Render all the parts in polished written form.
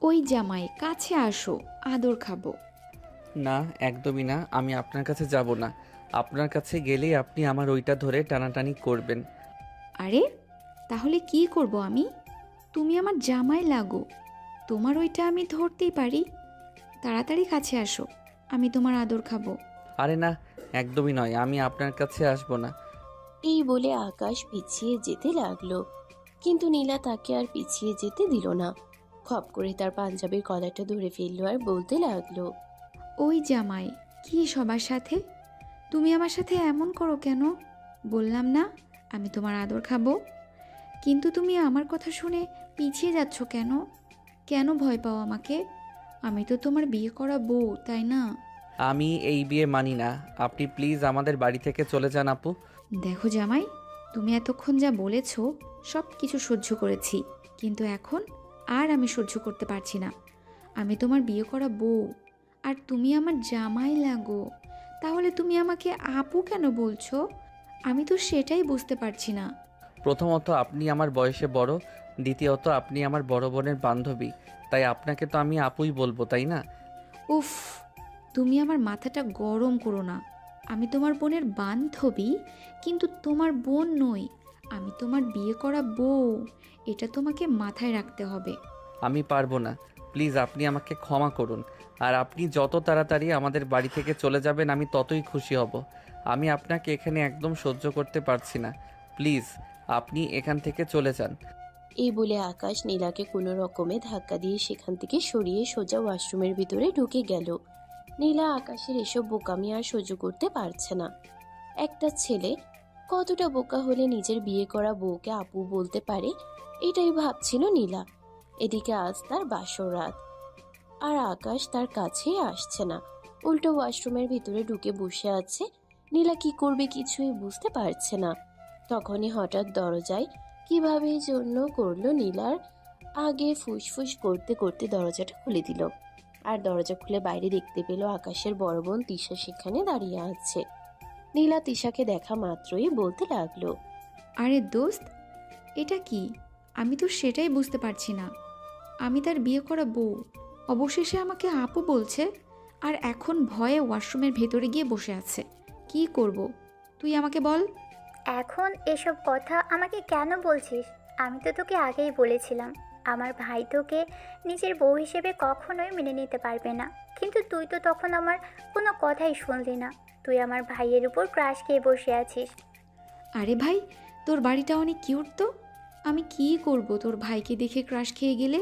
ওই জামাই, কাছে আসো, আদর খাবো। না, একদমই না। আমি আপনার কাছে যাব না। আপনার কাছে গেলেই আপনি আমার ওইটা ধরে টানাটানি করবেন। আরে, তাহলে কি করব আমি? তুমি আমার জামাই লাগো, তোমার ওইটা আমি ধরতেই পারি। তাড়াতাড়ি কাছে আসো, আমি তোমার আদর খাবো। আরে না, একদমই নয়। আমি আপনার কাছে আসব না। এই বলে আকাশ পিছিয়ে যেতে লাগলো, কিন্তু নীলা তাকে আর পিছিয়ে যেতে দিল না। খপ করে তার পাঞ্জাবির কলারটা ধরে ফেললো আর বলতে লাগলো, ওই জামাই, কি সবার সাথে? তুমি আমার সাথে এমন করো কেন? বললাম না আমি তোমার আদর খাবো। কিন্তু তুমি আমার কথা শুনে পিছিয়ে যাচ্ছ কেন? কেন ভয় পাও আমাকে? আমি তো তোমার বিয়ে করা বউ, তাই না? আমি এই বিয়ে মানি না। আপনি প্লিজ আমাদের বাড়ি থেকে চলে যান আপু। দেখো জামাই, তুমি এতক্ষণ যা বলেছ সব কিছু সহ্য করেছি, কিন্তু এখন আর আমি সহ্য করতে পারছি না। আমি তোমার বিয়ে করা বউ, আর তুমি আমার জামাই লাগো। তাহলে তুমি আমাকে আপু কেন বলছো? আমি তো সেটাই বুঝতে পারছি না। প্রথমত আপনি আমার বয়সে বড়, দ্বিতীয়ত আপনি আমার বড় বোনের বান্ধবী, তাই আপনাকে তো আমি আপুই বলবো, তাই না? উফ, তুমি আমার মাথাটা গরম করো না। আমি তোমার বোনের বান্ধবী, কিন্তু তোমার বোন নই। আমি তোমার বিয়ে করা বউ, এটা তোমাকে মাথায় রাখতে হবে। আমি পারবো না। প্লিজ আপনি আমাকে ক্ষমা করুন। আর আপনি যত তাড়াতাড়ি আমাদের বাড়ি থেকে চলে যাবেন আমি ততই খুশি হব। আমি আপনাকে এখানে একদম সহ্য করতে পারছি না। প্লিজ আপনি এখান থেকে চলে যান। এই বলে আকাশ নীলাকে কোনো রকমে ধাক্কা দিয়ে সেখান থেকে সরিয়ে সোজা ওয়াশরুমের ভিতরে ঢুকে গেল। নীলা আকাশের এসব বোকামি আর সহ্য করতে পারছে না। একটা ছেলে কতটা বোকা হলে নিজের বিয়ে করা বউকে আপু বলতে পারে, এটাই ভাবছিল নীলা। এদিকে আজ তার বাসর রাত, আর আকাশ তার কাছে আসছে না, উল্টো ওয়াশরুমের ভিতরে ঢুকে বসে আছে। নীলা কি করবে কিছুই বুঝতে পারছে না। তখনই হঠাৎ দরজায় কিভাবে জন্য করলো নীলার আগে ফুসফুস করতে করতে দরজাটা খুলে দিল। আর দরজা খুলে বাইরে দেখতে পেল আকাশের বড় বোন তিশা সেখানে দাঁড়িয়ে আছে। নীলা তিশাকে দেখা মাত্রই বলতে লাগলো, আরে দোস্ত, এটা কি? আমি তো সেটাই বুঝতে পারছি না। আমি তার বিয়ে করা বউ, অবশেষে আমাকে আপু বলছে, আর এখন ভয়ে ওয়াশরুমের ভেতরে গিয়ে বসে আছে। কি করব? তুই আমাকে বল। এখন এসব কথা আমাকে কেন বলছিস? আমি তো তোকে আগেই বলেছিলাম আমার ভাই তোকে নিজের বউ হিসেবে কখনোই মেনে নিতে পারবে না। কিন্তু তুই তো তখন আমার কোনো কথাই শুনলি না। তুই আমার ভাইয়ের উপর ক্রাশ খেয়ে বসে আছিস। আরে ভাই, তোর বাড়িটা অনেক কিউট তো। আমি কি করব তোর ভাইকে দেখে ক্রাশ খেয়ে গেলে?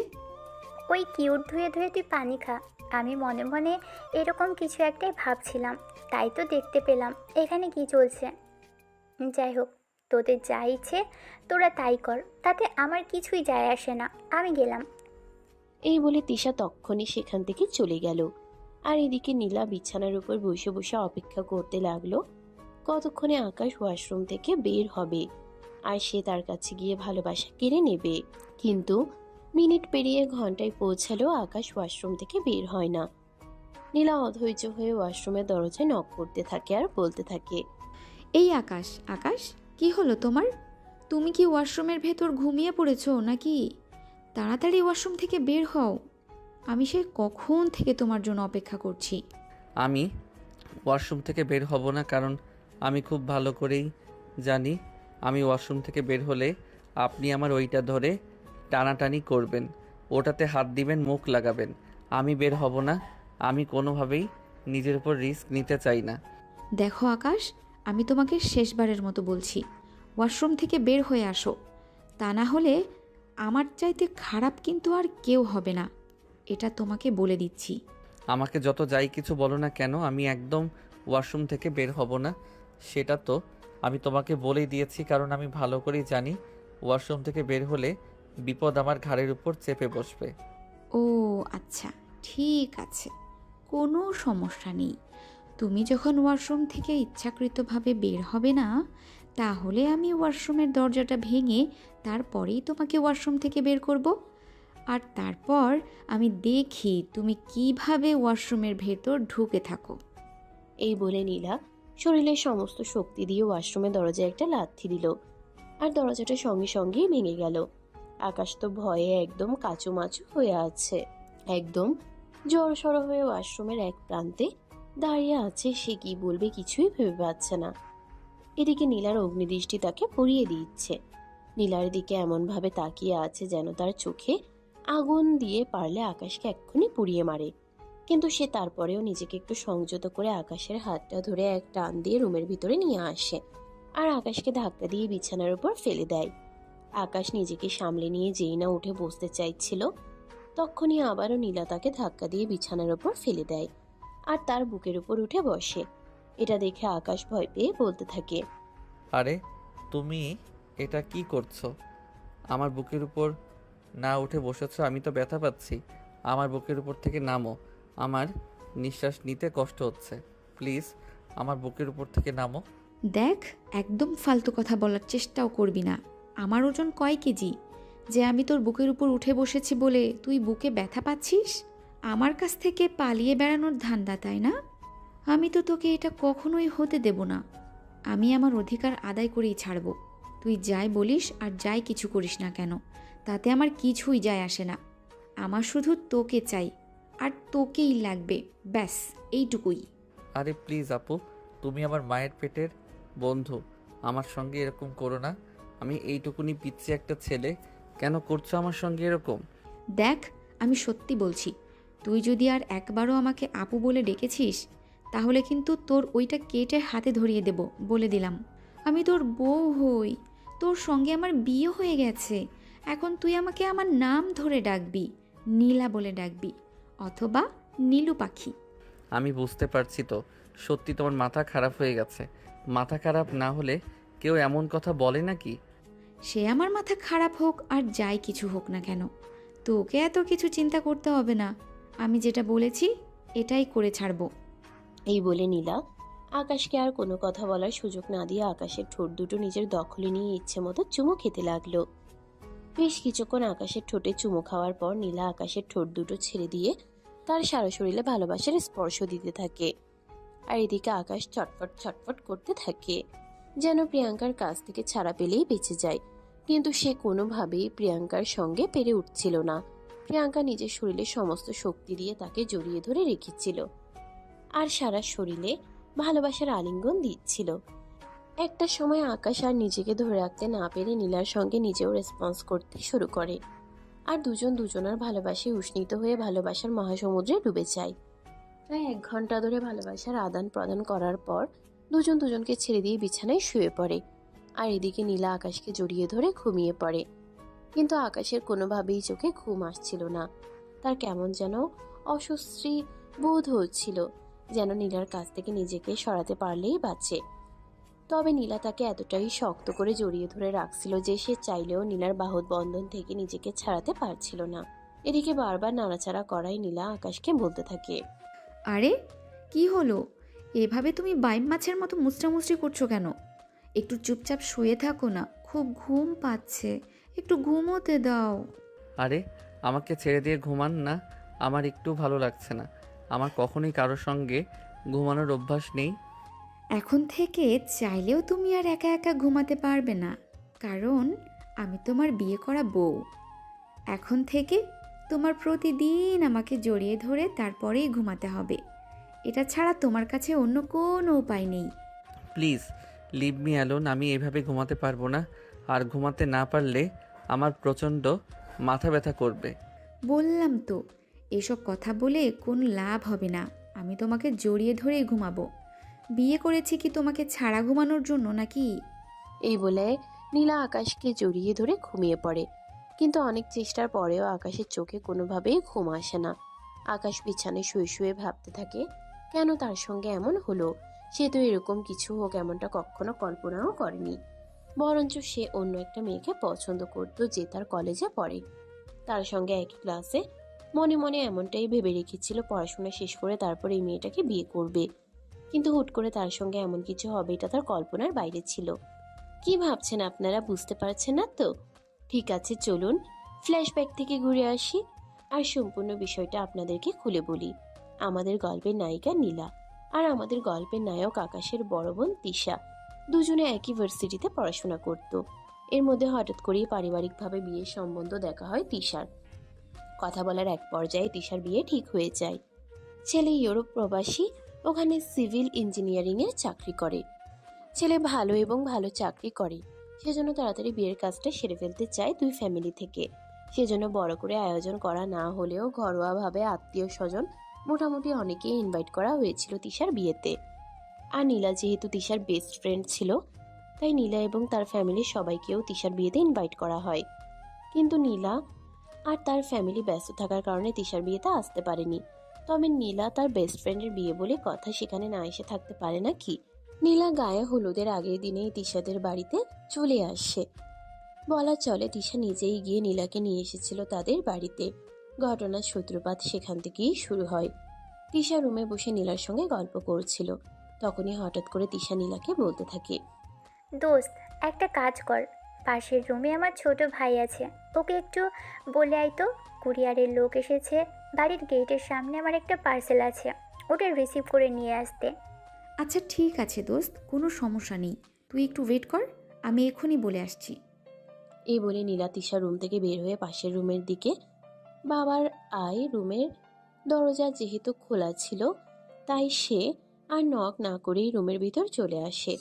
ওই কিউট ধুয়ে ধুয়ে তুই পানি খা। আমি মনে মনে এরকম কিছু একটাই ভাবছিলাম, তাই তো দেখতে পেলাম এখানে কি চলছে। যাই হোক, তোদের যা ইচ্ছে তোরা তাই কর, তাতে আমার কিছুই যায় আসে না। আমি গেলাম। এই বলে তিশা তক্ষণি সেখান থেকে চলে গেল। আর এদিকে নীলা বিছানার উপর বসে বসে অপেক্ষা করতে লাগলো কতক্ষণে আকাশ ওয়াশরুম থেকে বের হবে আর সে তার কাছে গিয়ে ভালোবাসা কেড়ে নেবে। কিন্তু মিনিট পেরিয়ে ঘন্টায় পৌঁছালো, আকাশ ওয়াশরুম থেকে বের হয় না। নীলা অধৈর্য হয়ে ওয়াশরুমের দরজায় নক করতে থাকে আর বলতে থাকে, এই আকাশ, আকাশ, কি হলো তোমার? তুমি কি ওয়াশরুমের ভেতর ঘুমিয়ে পড়েছো নাকি? তাড়াতাড়ি ওয়াশরুম থেকে বের হও। আমি সে কখন থেকে তোমার জন্য অপেক্ষা করছি। আমি ওয়াশরুম থেকে বের হব না, কারণ আমি খুব ভালো করেই জানি আমি ওয়াশরুম থেকে বের হলে আপনি আমার ওইটা ধরে টানাটানি করবেন, ওটাতে হাত দিবেন, মুখ লাগাবেন। আমি বের হব না। আমি কোনোভাবেই নিজের উপর রিস্ক নিতে চাই না। দেখো আকাশ, আমি তোমাকে শেষবারের মতো বলছি, ওয়াশরুম থেকে বের হয়ে আসো। তা না হলে আমার চাইতে খারাপ কিন্তু আর কেউ হবে না, এটা তোমাকে বলে দিচ্ছি। আমাকে যত যাই কিছু বলো না কেন, আমি একদম ওয়াশরুম থেকে বের হব না। সেটা তো আমি তোমাকে বলেই দিয়েছি, কারণ আমি ভালো করেই জানি ওয়াশরুম থেকে বের হলে বিপদ আমার ঘাড়ের উপর চেপে বসবে। ও আচ্ছা, ঠিক আছে, কোনো সমস্যা নেই। তুমি যখন ওয়াশরুম থেকে ইচ্ছাকৃতভাবে বের হবে না, তাহলে আমি ওয়াশরুমের দরজাটা ভেঙে তারপরেই তোমাকে ওয়াশরুম থেকে বের করব। আর তারপর আমি দেখি তুমি কিভাবে ওয়াশরুমের ভেতর ঢুকে থাকো। এই বলে নীলা শরীরের সমস্ত শক্তি দিয়ে ওয়াশরুমের দরজায় একটা লাথি দিল আর দরজাটা সঙ্গে সঙ্গেই ভেঙে গেল। আকাশ তো ভয়ে একদম কাচুমাচু হয়ে আছে। একদম জড়সড় হয়ে ওয়াশরুমের এক প্রান্তে দাঁড়িয়ে আছে। সে কি বলবে কিছুই ভেবে পাচ্ছে না। এদিকে নীলার অগ্নিদৃষ্টি তাকে পুড়িয়ে দিচ্ছে। নীলার দিকে এমনভাবে তাকিয়ে আছে যেন তার চোখে আগুন দিয়ে পারলে আকাশকে এক্ষুনি পুড়িয়ে মারে। কিন্তু সে তারপরেও নিজেকে একটু সংযত করে আকাশের হাতটা ধরে এক টান দিয়ে রুমের ভিতরে নিয়ে আসে আর আকাশকে ধাক্কা দিয়ে বিছানার উপর ফেলে দেয়। আকাশ নিজেকে সামলে নিয়ে যেই না উঠে বসতে চাইছিল, তখনই আবারও নীলা তাকে ধাক্কা দিয়ে বিছানার উপর ফেলে দেয় আর তার বুকের উপর উঠে বসে। এটা দেখে আকাশ ভয় পেয়ে বলতে থাকে, আরে তুমি এটা কি করছো? আমার বুকের উপর না উঠে বসেছো, আমি তো ব্যথা পাচ্ছি। আমার বুকের উপর থেকে নামো, আমার নিঃশ্বাস নিতে কষ্ট হচ্ছে। প্লিজ আমার বুকের উপর থেকে নামো। দেখ, একদম ফালতু কথা বলার চেষ্টাও করবি না। আমার ওজন কয় কেজি যে আমি তোর বুকের উপর উঠে বসেছি বলে তুই বুকে ব্যথা পাচ্ছিস? আমার কাছ থেকে পালিয়ে বেড়ানোর ধান্দা, তাই না? আমি তো তোকে এটা কখনোই হতে দেব না। আমি আমার অধিকার আদায় করেই ছাড়ব। তুই যাই বলিস আর যাই কিছু করিস না কেন, তাতে আমার কিছুই যায় আসে না। আমার শুধু তোকে চাই আর তোকেই লাগবে, ব্যাস এইটুকুই। আরে প্লিজ আপু, তুমি আমার মায়ের পেটের বন্ধু, আমার সঙ্গে এরকম করো না। আমি এইটুকুনি পিচ্ছি একটা ছেলে, কেন করছো আমার সঙ্গে এরকম? দেখ, আমি সত্যি বলছি, তুই যদি আর একবারও আমাকে আপু বলে ডেকেছিস তাহলে কিন্তু তোর ওইটা কেটে হাতে ধরিয়ে দেব, বলে দিলাম। আমি তোর বউ হই, তোর সঙ্গে আমার বিয়ে হয়ে গেছে। এখন তুই আমাকে আমার নাম ধরে ডাকবি, নীলা বলে ডাকবি, অথবা নীলু পাখি। আমি বুঝতে পারছি তো, সত্যি তোমার মাথা খারাপ হয়ে গেছে। মাথা খারাপ না হলে কেউ এমন কথা বলে নাকি? সে আমার মাথা খারাপ হোক আর যাই কিছু হোক না কেন, তোকে এত কিছু চিন্তা করতে হবে না। আমি যেটা বলেছি এটাই করে ছাড়বো। এই বলে নীলা আকাশকে আর কোনো কথা বলার সুযোগ না দিয়ে আকাশের ঠোঁট দুটো নিজের দখলে নিয়ে ইচ্ছে মতো চুমু খেতে লাগলো। বেশ কিছুক্ষণ আকাশের ঠোঁটে চুমু খাওয়ার পর নীলা আকাশের ঠোঁট দুটো ছেড়ে দিয়ে তার সারা শরীরে ভালোবাসার স্পর্শ দিতে থাকে। আর এদিকে আকাশ ছটফট ছটফট করতে থাকে, যেন প্রিয়াঙ্কার কাছ থেকে ছাড়া পেলেই বেঁচে যায়। কিন্তু সে কোনোভাবেই প্রিয়াঙ্কার সঙ্গে পেরে উঠছিল না। প্রিয়াঙ্কা নিজের শরীরে সমস্ত শক্তি দিয়ে তাকে জড়িয়ে ধরে রেখেছিল আর সারা শরীরে ভালোবাসার আলিঙ্গন দিচ্ছিল। একটা সময় আকাশ আর নিজেকে ধরে রাখতে না পেরে নীলার সঙ্গে নিজেও রেসপন্স করতে শুরু করে আর দুজন দুজনার ভালোবাসায় উষ্ণিত হয়ে ভালোবাসার মহাসমুদ্রে ডুবে যায়। প্রায় 1 ঘন্টা ধরে ভালোবাসার আদান প্রদান করার পর দুজন দুজনকে ছেড়ে দিয়ে বিছানায় শুয়ে পড়ে আর এদিকে নীলা আকাশকে জড়িয়ে ধরে ঘুমিয়ে পড়ে। কিন্তু আকাশের কোনোভাবেই চোখে ঘুম আসছিল না। তার কেমন যেন অস্বস্তি বোধ হচ্ছিল, যেন নীলার কাছ থেকে নিজেকে সরাতে পারলেই বাঁচে। তবে নীলা তাকে এতটাই শক্ত করে জড়িয়ে ধরে রাখছিল যে সে চাইলেও নীলার বাহুর বন্ধন থেকে নিজেকে ছাড়াতে পারছিল না। এদিকে বারবার নাড়াচাড়া করায় নীলা আকাশকে বলতে থাকে, আরে কি হলো? এভাবে তুমি বাইম মাছের মতো মুচড়ামুচড়ি করছো কেন? একটু চুপচাপ শুয়ে থাকো না, খুব ঘুম পাচ্ছে, একটু ঘুমোতে দাও। আরে আমাকে ছেড়ে দিয়ে ঘুমান না, আমার একটু ভালো লাগছে না। আমার কখনোই কারোর সঙ্গে ঘুমানোর অভ্যাস নেই। এখন থেকে চাইলেও তুমি আর একা একা ঘুমাতে পারবে না, কারণ আমি তোমার বিয়ে করা বউ। এখন থেকে তোমার প্রতিদিন আমাকে জড়িয়ে ধরে তারপরেই ঘুমাতে হবে। এটা ছাড়া তোমার কাছে অন্য কোনো উপায় নেই। প্লিজ লিভ মি অ্যালোন, আমি এভাবে ঘুমাতে পারবো না। আর ঘুমাতে না পারলে আমার প্রচণ্ড মাথা ব্যথা করবে। বললাম তো, এসব কথা বলে কোনো লাভ হবে না। আমি তোমাকে জড়িয়ে ধরেই ঘুমাবো। বিয়ে করেছি কি তোমাকে ছাড়া ঘুমানোর জন্য নাকি? এই বলে নীলা আকাশকে জড়িয়ে ধরে ঘুমিয়ে পড়ে। কিন্তু অনেক চেষ্টার পরেও আকাশের চোখে কোনোভাবেই ঘুম আসে না। আকাশ বিছানায় শুয়ে শুয়ে ভাবতে থাকে, কেন তার সঙ্গে এমন হলো। সে তো এরকম কিছু হোক এমনটা কখনো কল্পনাও করেনি। বরঞ্চ সে অন্য একটা মেয়েকে পছন্দ করত যে তার কলেজে পড়ে, তার সঙ্গে একই ক্লাসে। মনে মনে এমনটাই ভেবে রেখেছিল পড়াশোনা শেষ করে তারপর এই মেয়েটাকে বিয়ে করবে। কিন্তু হুট করে তার সঙ্গে এমন কিছু হবে এটা তার কল্পনার বাইরে ছিল। কি ভাবছেন আপনারা, বুঝতে পারছেন না তো? ঠিক আছে, চলুন ফ্ল্যাশব্যাক থেকে ঘুরে আসি আর সম্পূর্ণ বিষয়টা আপনাদেরকে খুলে বলি। আমাদের গল্পের নায়িকা নীলা আর আমাদের গল্পের নায়ক আকাশের বড় বোন তিশা দুজনে একই ভার্সিটিতে পড়াশোনা করত। এর মধ্যে হঠাৎ করেই পারিবারিকভাবে বিয়ের সম্বন্ধ দেখা হয় তিশার। কথা বলার এক পর্যায়ে তিশার বিয়ে ঠিক হয়ে যায়। ছেলে ইউরোপ প্রবাসী, ওখানে সিভিল ইঞ্জিনিয়ারিংয়ের চাকরি করে। ছেলে ভালো এবং ভালো চাকরি করে, সেজন্য তাড়াতাড়ি বিয়ের কাজটা সেরে ফেলতে চায় দুই ফ্যামিলি থেকে। সেজন্য বড় করে আয়োজন করা না হলেও ঘরোয়াভাবে আত্মীয় স্বজন মোটামুটি অনেকেই ইনভাইট করা হয়েছিল তিশার বিয়েতে। আর নীলা যেহেতু তিশার বেস্ট ফ্রেন্ড ছিল, তাই নীলা এবং তার ফ্যামিলির সবাইকেও তিশার বিয়েতে ইনভাইট করা হয়। কিন্তু নীলা আর তার ফ্যামিলি ব্যস্ত থাকার কারণে তিশার বিয়েতে আসতে পারেনি। তবে নীলা তার বেস্ট ফ্রেন্ডের বিয়ে বলে কথা, সেখানে না এসে থাকতে পারে না কি? নীলা গায়ে হলুদের আগের দিনেই তিশাদের বাড়িতে চলে আসে। বলা চলে তিশা নিজেই গিয়ে নীলাকে নিয়ে এসেছিল তাদের বাড়িতে। ঘটনার সূত্রপাত সেখান থেকেই শুরু হয়। তিশা রুমে বসে নীলার সঙ্গে গল্প করছিল। তখনই হঠাৎ করে তিশা নীলাকে বলতে থাকে, দোস্ত, একটা কাজ কর, পাশের রুমে আমার ছোট ভাই আছে, ওকে একটু বলে আয় তো। কুরিয়ারের লোক এসেছে, বাড়ির গেটের সামনে আমার একটা পার্সেল আছে, ওটা রিসিভ করে নিয়ে আসতে। আচ্ছা ঠিক আছে দোস্ত, কোনো সমস্যা নেই, তুই একটু ওয়েট কর, আমি এক্ষুনি বলে আসছি। এই বলে নীলা তিশা রুম থেকে বের হয়ে পাশের রুমের দিকে। বাবার রুমের দরজা যেহেতু খোলা ছিল, তাই সে আর নক না করেই রুমের ভিতর চলে আসে।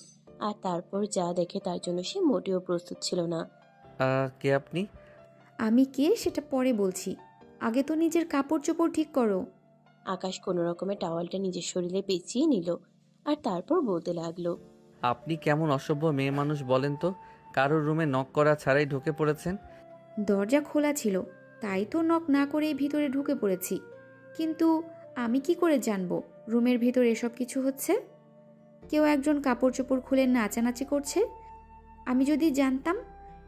আর তারপর যা দেখে তার জন্য সে মোটেও প্রস্তুত ছিল না। কে আপনি? আমি কে সেটা পরে বলছি, আগে তো নিজের কাপড় চোপড় ঠিক করো। আকাশ কোনো রকমের টাওয়ালটা নিজের শরীরে পেঁচিয়ে নিল, আর তারপর বলতে লাগলো, আপনি কেমন অসভ্য মেয়ে মানুষ বলেন তো? কারোর রুমে নক করা ছাড়াই ঢুকে পড়েছেন। দরজা খোলা ছিল, তাই তো নক না করেই ভিতরে ঢুকে পড়েছি। কিন্তু আমি কি করে জানবো রুমের ভিতর এসব কিছু হচ্ছে? কেউ একজন কাপড় চোপড় খুলে নাচানাচি করছে। আমি যদি জানতাম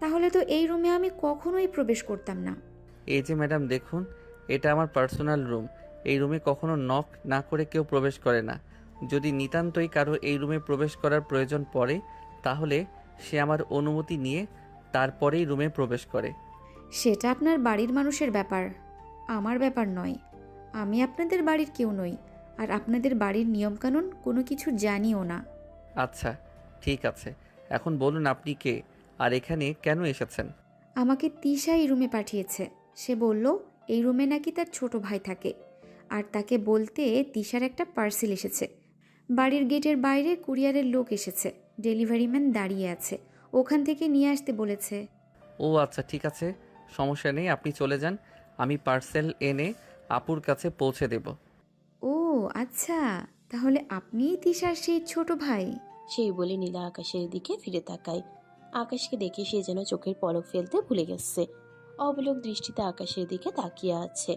তাহলে তো এই রুমে আমি কখনোই প্রবেশ করতাম না। এই যে ম্যাডাম দেখুন, এটা আমার পার্সোনাল রুম। এই রুমে কখনো নক না করে কেউ প্রবেশ করে না। যদি নিতান্তই কারো এই রুমে প্রবেশ করার প্রয়োজন পড়ে, তাহলে সে আমার অনুমতি নিয়ে তারপরেই রুমে প্রবেশ করে। সেটা আপনার বাড়ির মানুষের ব্যাপার, আমার ব্যাপার নয়। আমি আপনাদের বাড়ির কেউ নই, আর আপনাদের বাড়ির নিয়মকানুন কোনো কিছু জানিও না। আচ্ছা ঠিক আছে, এখন বলুন আপনি কে, আর এখানে কেন এসেছেন? আমাকে তিশা এই রুমে পাঠিয়েছে। সে বলল এই রুমে নাকি তার ছোট ভাই থাকে, আর তাকে বলতে তিশার একটা পার্সেল এসেছে। বাড়ির গেটের বাইরে কুরিয়ারের লোক এসেছে, ডেলিভারি ম্যান দাঁড়িয়ে আছে, ওখান থেকে নিয়ে আসতে বলেছে। ও আচ্ছা ঠিক আছে, সমস্যা নেই, আপনি চলে যান। আমি পার্সেল এনে আপুর কাছে পৌঁছে দেব। ও আচ্ছা, তাহলে আপনিই তিশার সেই ছোট ভাই? সেই বলে নীলা আকাশের দিকে ফিরে তাকায়। আকাশকে দেখে সে যেন চোখের পলক ফেলতে ভুলে গেছে। অবলোক দৃষ্টিতে আকাশের দিকে তাকিয়ে আছে।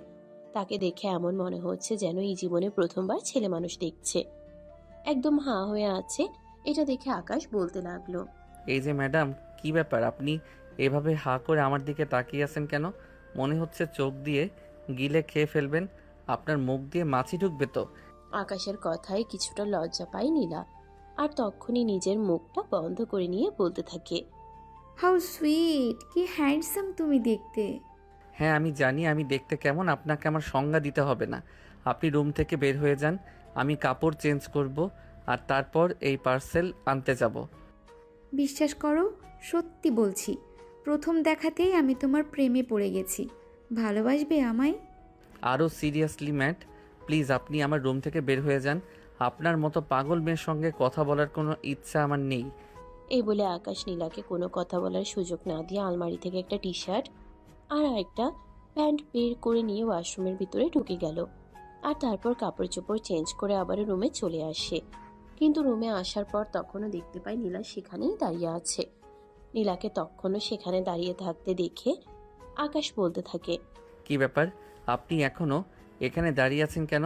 তাকে দেখে এমন মনে হচ্ছে যেন এই জীবনে প্রথমবার ছেলে মানুষ দেখছে। একদম হাঁ হয়ে আছে। এটা দেখে আকাশ বলতে লাগলো, এই যে ম্যাডাম, কি ব্যাপার, আপনি এভাবে হা করে আমার দিকে তাকিয়ে আছেন কেন? মনে হচ্ছে চোখ দিয়ে গিলে খেয়ে ফেলবেন। আপনার মুখ দিয়ে মাছি ঢুকবে তো? আকাশের কথায় কিছুটা লজ্জা পায় নীলা, আর তখনই নিজের মুখটা বন্ধ করে নিয়ে বলতে থাকে, হাউ সুইট, কি হ্যান্ডসাম তুমি দেখতে। হ্যাঁ আমি জানি আমি দেখতে কেমন, আপনাকে আমার সংজ্ঞা দিতে হবে না। আপনি রুম থেকে বের হয়ে যান, আমি কাপড় চেঞ্জ করব, আর তারপর এই পার্সেল আনতে যাব। বিশ্বাস করো, সত্যি বলছি, প্রথম দেখাতেই আমি তোমার প্রেমে পড়ে গেছি। ভালোবাসবে আমায়? আরও সিরিয়াসলি ম্যাট, প্লিজ আপনি আমার রুম থেকে বের হয়ে যান। আপনার মতো পাগল মেয়ের সঙ্গে কথা বলার কোনো ইচ্ছা আমার নেই। এই বলে আকাশ নীলাকে কোনো কথা বলার সুযোগ না দিয়ে আলমারি থেকে একটা টি শার্ট আর একটা প্যান্ট বের করে নিয়ে ওয়াশরুমের ভিতরে ঢুকে গেল। আর তারপর কাপড় চোপড় চেঞ্জ করে আবার রুমে চলে আসে। কিন্তু রুমে আসার পর তখনও দেখতে পায় নীলা সেখানেই দাঁড়িয়ে আছে। নীলাকে তখনও সেখানে দাঁড়িয়ে থাকতে দেখে আকাশ বলতে থাকে, কি ব্যাপার, আপনি এখনও এখানে দাঁড়িয়ে আছেন কেন?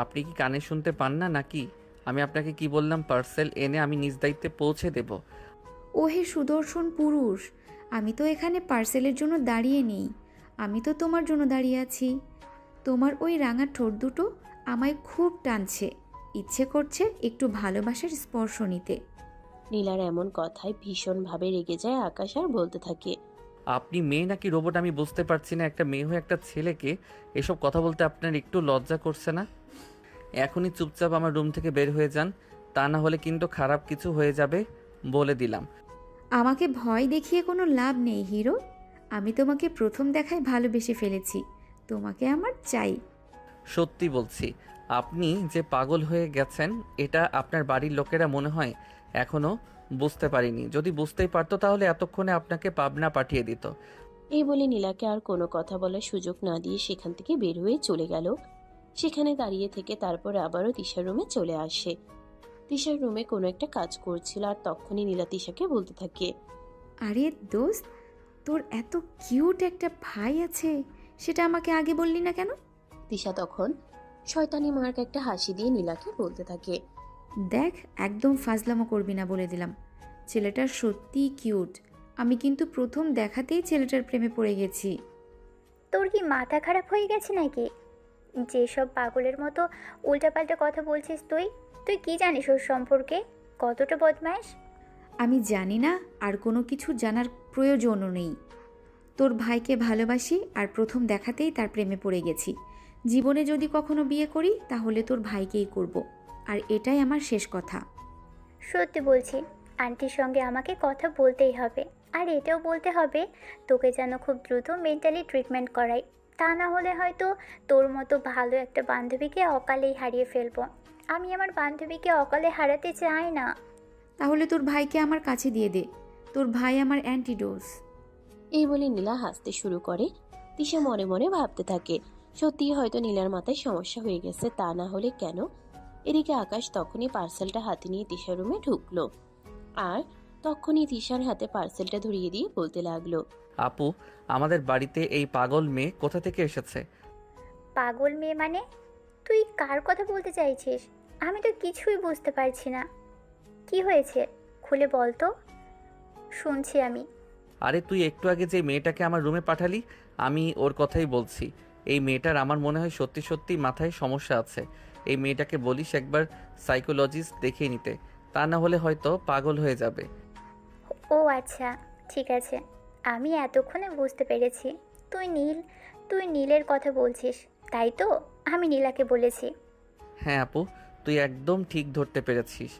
আপনি কি কানে শুনতে পান না নাকি? আমি আপনাকে কি বললাম, পার্সেল এনে আমি নিজ দায়িত্বে পৌঁছে দেব। ওহে সুদর্শন পুরুষ, আমি তো এখানে পার্সেলের জন্য দাঁড়িয়ে নেই, আমি তো তোমার জন্য দাঁড়িয়ে আছি। তোমার ওই রাঙা ঠোঁট দুটো আমায় খুব টানছে, ইচ্ছে করছে একটু ভালোবাসার স্পর্শ নিতে। নীলার এমন কথায় ভীষণভাবে রেগে যায় আকাশ আর বলতে থাকে, আপনি মেয়ে নাকি রোবট আমি বুঝতে পারছি না। একটা মেয়ে হয়ে একটা ছেলেকে এসব কথা বলতে আপনার একটু লজ্জা করছে না? এখনই চুপচাপ আমার রুম থেকে বের হয়ে যান, তা না হলে কিন্তু খারাপ কিছু হয়ে যাবে বলে দিলাম। আমাকে ভয় দেখিয়ে কোনো লাভ নেই হিরো, আমি তোমাকে প্রথম দেখায় ভালোবেসে ফেলেছি, তোমাকে আমার চাই। সত্যি বলছি, আপনি যে পাগল হয়ে গেছেন এটা আপনার বাড়ির লোকেরা মনে হয় এখনো বুঝতে পারেনি। যদি বুঝতেই পারতো তাহলে এতক্ষণে আপনাকে পাবনা পাঠিয়ে দিত। এই বলে নীলাকে আর কোনো কথা বলার সুযোগ না দিয়ে সেখান থেকে বের হয়ে চলে গেল। সেখানে দাঁড়িয়ে থেকে তারপর আবারও তিশার রুমে চলে আসে। তিশার রুমে কোনো একটা কাজ করছিল আর তখনই নীলা তিশাকে বলতে থাকে, আরে দোস্ত, তোর এত কিউট একটা ভাই আছে, সেটা আমাকে আগে বললি না কেন? তিশা তখন শয়তানি মার্ক একটা হাসি দিয়ে নীলাকে বলতে থাকে, দেখ, একদম ফাজলামো করবি না বলে দিলাম। ছেলেটা সত্যিই কিউট। আমি কিন্তু প্রথম দেখাতেই ছেলেটার প্রেমে পড়ে গেছি। তোর কি মাথা খারাপ হয়ে গেছে নাকি? যেসব পাগলের মতো উল্টাপাল্টা কথা বলছিস তুই, তুই কি জানিস ওর সম্পর্কে? কতটা বদমাইশ! আমি জানি না, আর কোনো কিছু জানার প্রয়োজনও নেই। তোর ভাইকে ভালোবাসি আর প্রথম দেখাতেই তার প্রেমে পড়ে গেছি। জীবনে যদি কখনো বিয়ে করি তাহলে তোর ভাইকেই করব। আর এটাই আমার শেষ কথা। সত্যি বলছি, আন্টির সঙ্গে আমাকে কথা বলতেই হবে। আর এটাও বলতে হবে তোকে যেন খুব দ্রুত মেন্টালি ট্রিটমেন্ট করাই। তা না হলে হয়তো তোর মতো ভালো একটা বান্ধবীকে অকালেই হারিয়ে ফেলবো। আমি আমার বান্ধবীকে অকালে হারাতে চাই না। তাহলে তোর ভাইকে আমার কাছে দিয়ে দে। তোর ভাই আমার অ্যান্টিডোজ। এই বলে নীলা হাসতে শুরু করে। তিশা মনে মনে ভাবতে থাকে, সত্যিই হয়তো নীলার মাথায় সমস্যা হয়ে গেছে, তা না হলে কেন। এদিকে আকাশ তখনই পার্সেলটা হাতে নিয়ে তিশার রুমে ঢুকলো আর তখনই তিশার হাতে পার্সেলটা ধরিয়ে দিয়ে বলতে লাগলো, আপু, আমাদের বাড়িতে এই পাগল মেয়ে কোথা থেকে এসেছে? পাগল মেয়ে মানে? তুই কার কথা বলতে চাইছিস? আমি তো কিছুই বুঝতে পারছি না। কি হয়েছে খুলে বল তো, শুনছি আমি। আরে তুই একটু আগে যে মেয়েটাকে আমার রুমে পাঠালি, আমি ওর কথাই বলছি। এই মেয়েটার আমার মনে হয় সত্যি সত্যি মাথায় সমস্যা আছে। এই মেয়েটাকে বলিস একবার সাইকোলজিস্ট দেখিয়ে নিতে, তা না হলে হয়তো পাগল হয়ে যাবে। ও আচ্ছা, ঠিক আছে। আমি এতক্ষণে বুঝতে পেরেছি তুই নীলের কথা বলছিস, তাই তো? আমি নীলাকে বলেছি। হ্যাঁ আপু, তুই একদম ঠিক ধরতে পেরেছিস।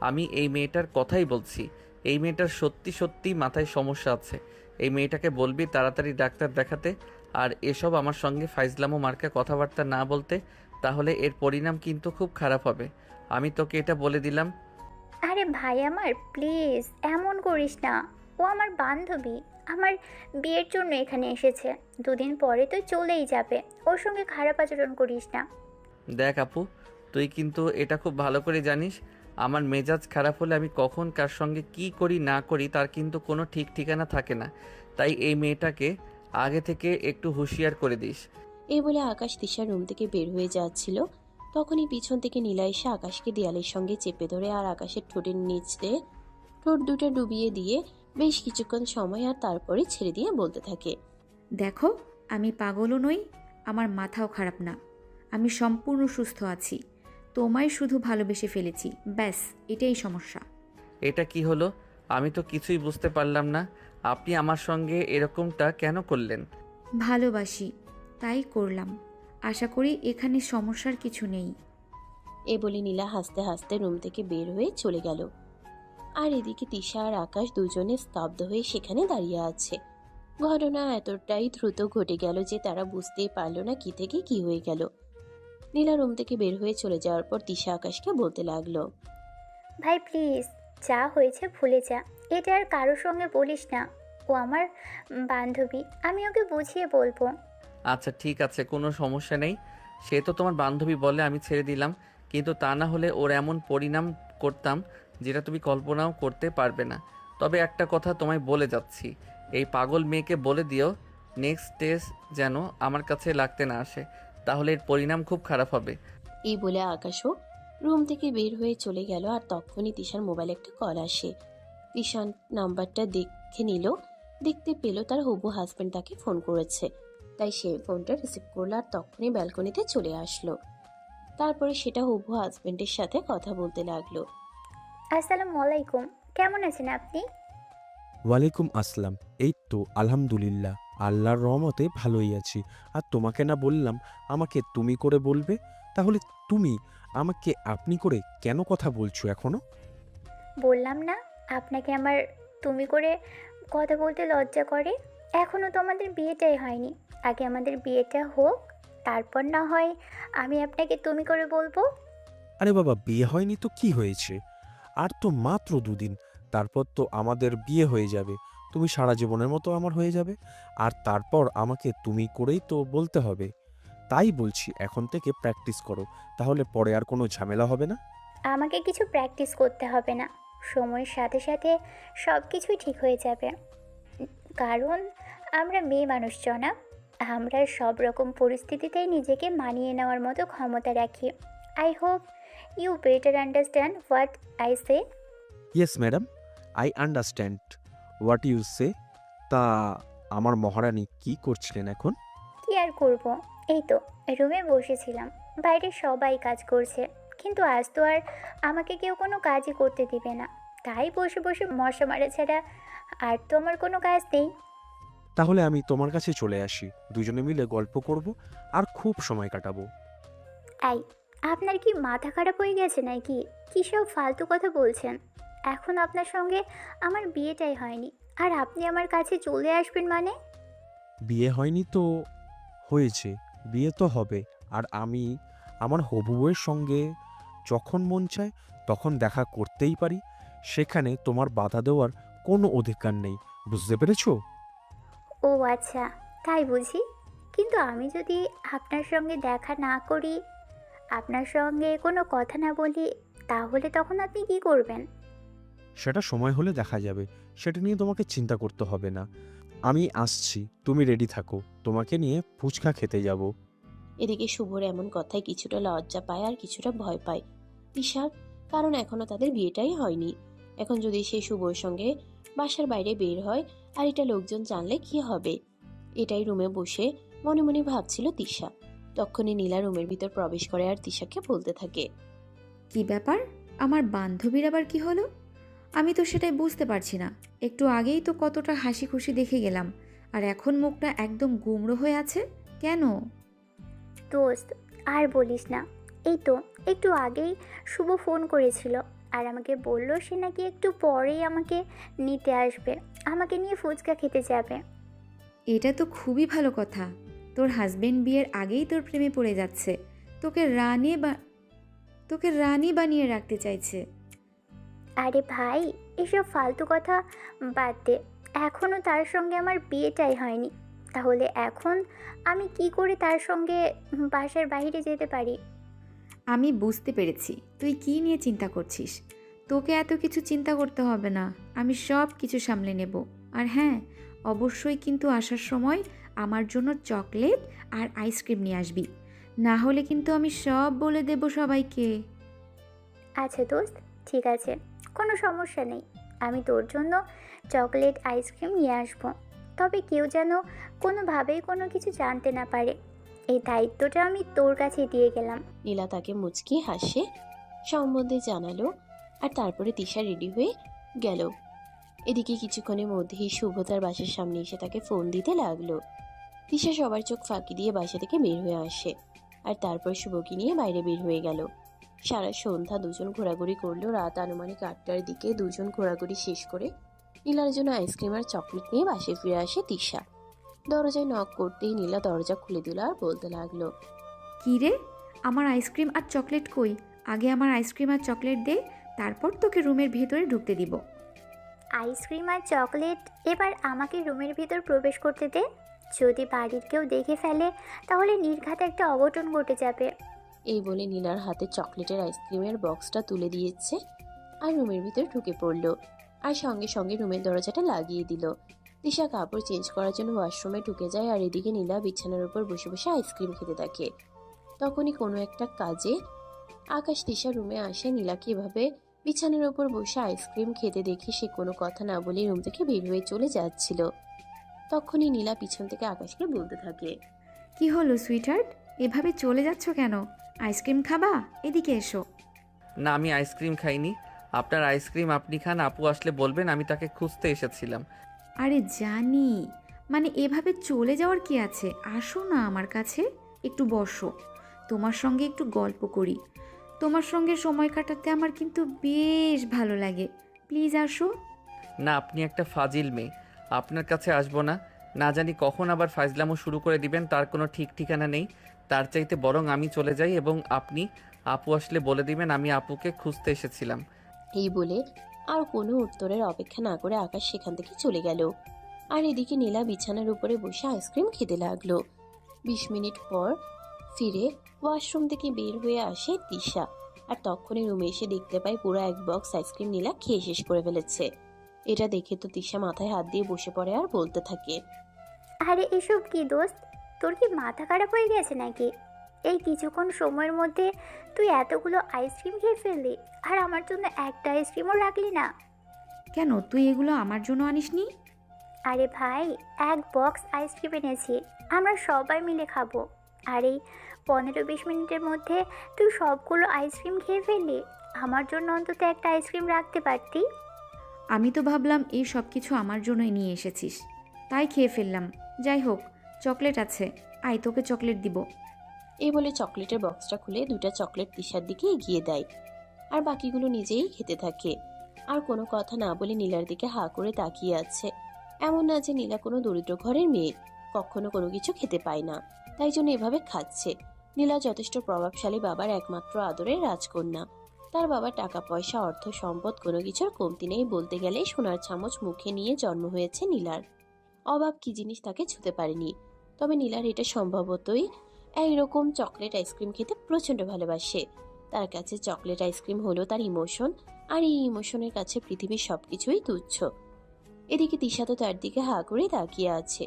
আমি এই মেয়েটার কথাই বলছি। এই মেয়েটার সত্যি সত্যি মাথায় সমস্যা আছে। এই মেয়েটাকে বলবি তাড়াতাড়ি ডাক্তার দেখাতে, আর এসব আমার সঙ্গে ফাইজলামো মার্কা কথাবার্তা না বলতে, তাহলে এর পরিণাম কিন্তু খুব খারাপ হবে। আমি তোকে এটা বলে দিলাম। আরে ভাই আমার, প্লিজ এমন করিস না। ও আমার বান্ধবী, আমার বিয়ের জন্য এখানে এসেছে। দুদিন পরে তো চলেই যাবে। ওর সঙ্গে খারাপ আচরণ করিস না। দেখ আপু, তুই কিন্তু এটা খুব ভালো করে জানিস, আমার মেজাজ খারাপ হলে আমি কখন কার সঙ্গে কি করি না করি তার কিন্তু কোনো ঠিক ঠিকানা থাকে না। তাই এই মেয়েটাকে আগে থেকে একটু হুঁশিয়ার করে দিস। এই বলে আকাশ তিশার রুম থেকে বের হয়ে যাচ্ছিল। তখনই পিছন থেকে নীলা এসে আকাশকে দেয়ালের সঙ্গে চেপে ধরে আর আকাশের ঠোঁটের নিচে ঠোঁট দুটো ডুবিয়ে দিয়ে বেশ কিছুক্ষণ সময় আর তারপরে ছেড়ে দিয়ে বলতে থাকে, দেখো, আমি পাগলও নই, আমার মাথাও খারাপ না। আমি সম্পূর্ণ সুস্থ আছি। তোমায় শুধু ভালোবেসে ফেলেছি, ব্যাস এটাই সমস্যা। এটা কি হলো? আমি তো কিছুই বুঝতে পারলাম না। আপনি আমার সঙ্গে এরকমটা কেন করলেন? ভালোবাসি, তাই করলাম। আশা করি এখানে সমস্যার কিছু নেই। এ বলে নীলা হাসতে হাসতে রুম থেকে বের হয়ে চলে গেল। আর এদিকে তিশা আর আকাশ দুজনে স্তব্ধ হয়ে সেখানে দাঁড়িয়ে আছে। ঘটনা এতটাই দ্রুত ঘটে গেল যে তারা বুঝতেই পারল না কি থেকে কি হয়ে গেল। নীলা রুম থেকে বের হয়ে চলে যাওয়ার পর তিশা আকাশকে বলতে লাগলো, ভাই প্লিজ, যা হয়েছে ভুলে যা। এটা আর কারোর সঙ্গে বলিস না। ও আমার বান্ধবী, আমি ওকে বুঝিয়ে বলবো। আচ্ছা ঠিক আছে, কোনো সমস্যা নেই। সে তো তোমার বান্ধবী বলে আমি ছেড়ে দিলাম, কিন্তু তা না হলে ওর এমন পরিণাম করতাম যেটা তুমি কল্পনাও করতে পারবে না। তবে একটা কথা তোমায় বলে যাচ্ছি, এই পাগল মেয়েকে বলে দিও নেক্সট টেস্ট যেন আমার কাছে লাগতে না আসে, তাহলে এর পরিণাম খুব খারাপ হবে। এই বলে আকাশও রুম থেকে বের হয়ে চলে গেল। আর তখনই তিশার মোবাইলে একটা কল আসে। তিশার নাম্বারটা দেখে নিল, দেখতে পেল তার হবু হাজবেন্ড তাকে ফোন করেছে। তাই সে ফোনটা রিসিভ করলো আর তখনই ব্যালকনিতে চলে আসলো। তারপরে সেটা হবু হাজবেন্ডের সাথে কথা বলতে লাগলো। আসসালামু আলাইকুম, কেমন আছেন আপনি? ওয়ালাইকুম আসসালাম। এই তো আলহামদুলিল্লাহ, আল্লাহর রহমতে ভালোই আছি। আর তোমাকে না বললাম আমাকে তুমি করে বলবে? তাহলে তুমি আমাকে আপনি করে কেন কথা বলছো এখনো? বললাম না আপনাকে আমার তুমি করে কথা বলতে লজ্জা করে। এখনও তো আমাদের বিয়েটাই হয়নি, আগে আমাদের বিয়েটা হোক, তারপর না হয় আমি আপনাকে তুমি করে বলবো। আরে বাবা, বিয়ে হয়নি তো কি হয়েছে? আর তো মাত্র 2 দিন, তারপর তো আমাদের বিয়ে হয়ে যাবে। তুমি সারা জীবনের মতো আমার হয়ে যাবে। আর তারপর আমাকে তুমি করেই তো বলতে হবে। তাই বলছি, এখন থেকে প্র্যাকটিস করো, তাহলে পরে আর কোনো ঝামেলা হবে না। আমাকে কিছু প্র্যাকটিস করতে হবে না, সময়ের সাথে সাথে সব কিছুই ঠিক হয়ে যাবে। কারণ আমরা মেয়ে মানুষ জনাব, আমরা সব রকম পরিস্থিতিতেই নিজেকে মানিয়ে নেওয়ার মতো ক্ষমতা রাখি। I hope you better understand what I say. Yes madam, I understand what you say. তা আমার মহারানী কি করছিলেন এখন? কি আর করব, এই তো রুমে বসেছিলাম, বাইরে সবাই কাজ করছে, কিন্তু আজ তো আর আমাকে কেউ কোনো কাজই করতে দিবে না, তাই বসে বসে মশা মারা ছাড়া আর তো আমার কোনো কাজ নেই। তাহলে আমি তোমার কাছে চলে আসি, দুজনে মিলে গল্প করব আর খুব সময় কাটাবো। আই, আপনার কি মাথা খারাপ হয়ে গেছে নাকি? কী সব ফালতু কথা বলছেন? এখন আপনার সঙ্গে আমার বিয়েটাই হয়নি, আর আপনি আমার কাছে চলে আসবেন মানে? বিয়ে হয়নি তো হয়েছে, বিয়ে তো হবে। আর আমি আমার হবু বউয়ের সঙ্গে যখন মন চায় তখন দেখা করতেই পারি। সেখানে তোমার বাধা দেওয়ার কোনো অধিকার নেই, বুঝতে পেরেছো? ও আচ্ছা, তাই বুঝি। কিন্তু আমি যদি আপনার সঙ্গে দেখা না করি, আপনার সঙ্গে কোনো কথা না বলি, তাহলে তখন আপনি কি করবেন? সেটা সময় হলে দেখা যাবে, সেটা নিয়ে তোমাকে চিন্তা করতে হবে না। আমি আসছি, তুমি রেডি থাকো, তোমাকে নিয়ে ফুচকা খেতে যাব। এদিকে শুভর এমন কথায় কিছুটা লজ্জা পায় আর কিছুটা ভয় পায় তিশার, কারণ এখনো তাদের বিয়েটাই হয়নি। এখন যদি সে শুভর সঙ্গে বাসার বাইরে বের হয় আর এটা লোকজন জানলে কি হবে, এটাই রুমে বসে মনে মনে ভাবছিল তিশা। তখনই নীলা রুমের ভিতর প্রবেশ করে আর তিশাকে বলতে থাকে, কি ব্যাপার? আমার বান্ধবীর আবার কি হলো? আমি তো সেটাই বুঝতে পারছি না। একটু আগেই তো কতটা হাসি খুশি দেখে গেলাম, আর এখন মুখটা একদম গুমড়ো হয়ে আছে কেন? দোস্ত, আর বলিস না। এই তো একটু আগেই শুভ ফোন করেছিল, আর আমাকে বলল সে নাকি একটু পরেই আমাকে নিতে আসবে, আমাকে নিয়ে ফুচকা খেতে যাবে। এটা তো খুবই ভালো কথা। তোর হাজবেন্ড বিয়ের আগেই তোর প্রেমে পড়ে যাচ্ছে, তোকে তোকে রানী বানিয়ে রাখতে চাইছে। আরে ভাই, এসব ফালতু কথা বাদ দে। এখনও তার সঙ্গে আমার বিয়েটাই হয়নি, তাহলে এখন আমি কি করে তার সঙ্গে বাসার বাইরে যেতে পারি? আমি বুঝতে পেরেছি তুই কি নিয়ে চিন্তা করছিস। তোকে এত কিছু চিন্তা করতে হবে না, আমি সব কিছু সামলে নেব। আর হ্যাঁ, অবশ্যই কিন্তু আসার সময় আমার জন্য চকলেট আর আইসক্রিম নিয়ে আসবি, না হলে কিন্তু আমি সব বলে দেব সবাইকে। আচ্ছা দোস্ত, ঠিক আছে, কোনো সমস্যা নেই। আমি তোর জন্য চকলেট আইসক্রিম নিয়ে আসবো, তবে কেউ যেন কোনোভাবেই কোনো কিছু জানতে না পারে। এই দায়িত্বটা আমি তোর কাছে দিয়ে গেলাম। নীলা তাকে মুচকি হাসে সম্বন্ধে জানালো, আর তারপরে তিশা রেডি হয়ে গেল। এদিকে কিছুক্ষণের মধ্যেই শুভ তার বাসার সামনে এসে তাকে ফোন দিতে লাগলো। তিশা সবার চোখ ফাঁকি দিয়ে বাসা থেকে বের হয়ে আসে, আর তারপর শুভকে নিয়ে বাইরে বের হয়ে গেল। সারা সন্ধ্যা দুজন ঘোরাঘুরি করলো। রাত আনুমানিক 8টার দিকে দুজন ঘোরাঘুরি শেষ করে নীলার জন্য আইসক্রিম আর চকলেট নিয়ে বাসায় ফিরে আসে তিশা। দরজায় নক করতেই নীলা দরজা খুলে দিল আর বলতে লাগলো, কি রে, আমার আইসক্রিম আর চকলেট কই? আগে আমার আইসক্রিম আর চকলেট দে, তারপর তোকে রুমের ভেতরে ঢুকতে দিব। আইসক্রিম আর চকলেট এবার আমাকে রুমের ভিতর প্রবেশ করতে দে। যদি বাড়ির কেউ দেখে ফেলে তাহলে নির্ঘাত একটা অঘটন ঘটে যাবে। এই বলে নীলার হাতে চকলেটের আইসক্রিমের বক্সটা তুলে দিয়েছে আর রুমের ভিতরে ঢুকে পড়লো, আর সঙ্গে সঙ্গে রুমের দরজাটা লাগিয়ে দিল। তিশা কাপড় চেঞ্জ করার জন্য ওয়াশরুমে ঢুকে যায়, আর এদিকে নীলা বিছানার উপর বসে বসে আইসক্রিম খেতে থাকে। তখনই কোনো একটা কাজে আকাশ তিশা রুমে আসে। নীলাকে এভাবে বিছানার উপর বসে আইসক্রিম খেতে দেখে সে কোনো কথা না বলে রুম থেকে বের হয়ে চলে যাচ্ছিল। তখনই নীলা পিছন থেকে আকাশকে বলতে থাকে, কি হলো সুইটহার্ট, এভাবে চলে যাচ্ছ কেন? আইসক্রিম খাবা? এদিকে এসো। না, আমি আইসক্রিম খাইনি। আপনার আইসক্রিম আপনি খান, আপু আসলে বলবেন আমি তাকে খুঁজতে এসেছিলাম। আরে জানি, মানে এভাবে চলে যাওয়ার কি আছে? আসো না আমার কাছে, একটু বসো, তোমার সঙ্গে একটু গল্প করি। তোমার সঙ্গে সময় কাটাতে আমার কিন্তু বেশ ভালো লাগে। প্লিজ আসো। না, আপনি একটা ফাজিল মেয়ে, আপনার কাছে আসবো না। না জানি কখন আবার ফাইজলামও শুরু করে দিবেন, তার কোনো ঠিক ঠিকানা নেই। তার চাইতে বরং আমি চলে যাই এবং আপনি আপু আসলে বলে দিবেন আমি আপুকে খুঁজতে এসেছিলাম। এই বলে আর কোনো উত্তরের অপেক্ষা না করে আকাশ সেখান থেকে চলে গেল। আর এদিকে নীলা বিছানার উপরে বসে আইসক্রিম খেতে লাগলো। 20 মিনিট পর ফিরে ওয়াশরুম থেকে বের হয়ে আসে তিশা। আর তখনই রুমে এসে দেখতে পায় পুরো এক বক্স আইসক্রিম নীলা খেয়ে শেষ করে ফেলেছে। এটা দেখে তো তিশা মাথায় হাত দিয়ে বসে পড়ে আর বলতে থাকে, আরে এসব কি দোস্ত, তোর কি মাথা খারাপ হয়ে গেছে নাকি? এই কিছুক্ষণ সময়ের মধ্যে তুই এতগুলো আইসক্রিম খেয়ে ফেললি, আর আমার জন্য একটা আইসক্রিমও রাখলি না। কেন, তুই এগুলো আমার জন্য আনিসনি? আরে ভাই, এক বক্স আইসক্রিম এনেছি, আমরা সবাই মিলে খাবো। আর এই 15-20 মিনিটের মধ্যে তুই সবগুলো আইসক্রিম খেয়ে ফেললি। আমার জন্য অন্তত একটা আইসক্রিম রাখতে পারতি। আমি তো ভাবলাম এই সব কিছু আমার জন্যই নিয়ে এসেছিস, তাই খেয়ে ফেললাম। যাই হোক, চকলেট আছে, আয় তোকে চকলেট দিব। এই বলে চকলেটের বক্সটা খুলে 2টা চকলেট তিশার দিকে এগিয়ে দেয়। আর বাকিগুলো নিজেই খেতে থাকে। আর কোনো কথা না বলে নীলার দিকে হাঁ করে তাকিয়ে আছে। এমন না যে নীলা কোনো দরিদ্র ঘরের মেয়ে, কখনো কোনো কিছু খেতে পায় না, তাই জন্য এভাবে খাচ্ছে। নীলা যথেষ্ট প্রভাবশালী বাবার একমাত্র আদরের রাজকন্যা। তার বাবার টাকা পয়সা, অর্থ সম্পদ কোনো কিছুর কমতি নেই, বলতে গেলে সোনার চামচ মুখে নিয়ে জন্ম হয়েছে নীলার। অভাব কি জিনিস তাকে ছুঁতে পারেনি। তবে নীলার এটা সম্ভবতই এইরকম চকলেট আইসক্রিম খেতে প্রচণ্ড ভালোবাসে। তার কাছে চকলেট আইসক্রিম হলো তার ইমোশন, আর এই ইমোশনের কাছে পৃথিবীর সবকিছুই তুচ্ছ। এদিকে তিশা তো তার দিকে হাঁ করে তাকিয়ে আছে,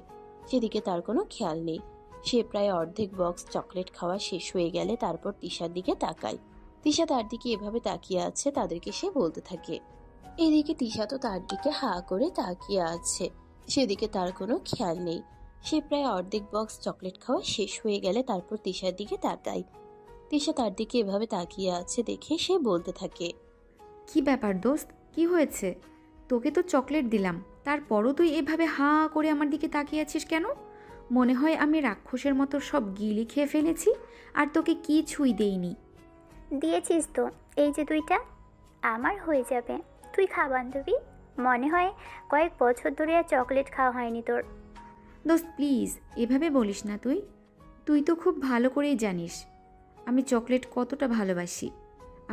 সেদিকে তার কোনো খেয়াল নেই। সে প্রায় অর্ধেক বক্স চকলেট খাওয়া শেষ হয়ে গেলে তারপর তিশার দিকে তাকায়। তিশা তার দিকে এভাবে তাকিয়ে আছে, তাদেরকে সে বলতে থাকে। এদিকে তিশা তো তার দিকে হাঁ করে তাকিয়ে আছে, সেদিকে তার কোনো খেয়াল নেই। সে প্রায় অর্ধেক বক্স চকলেট খাওয়া শেষ হয়ে গেলে তারপর তিশার দিকে তাকায়। তিশা তার দিকে এভাবে তাকিয়ে আছে দেখে সে বলতে থাকে, কি ব্যাপার দোস্ত, কি হয়েছে? তোকে তো চকলেট দিলাম, তারপরও তুই এভাবে হাঁ করে আমার দিকে তাকিয়ে আছিস কেন? মনে হয় আমি রাক্ষসের মতো সব গিলি খেয়ে ফেলেছি আর তোকে কিছুই দেইনি। দিয়েছিস তো, এই যে 2টা আমার হয়ে যাবে। তুই খা বান্ধবী, মনে হয় কয়েক বছর ধরে আর চকলেট খাওয়া হয়নি তোর। দোস্ত প্লিজ এভাবে বলিস না। তুই তুই তো খুব ভালো করেই জানিস আমি চকলেট কতটা ভালোবাসি।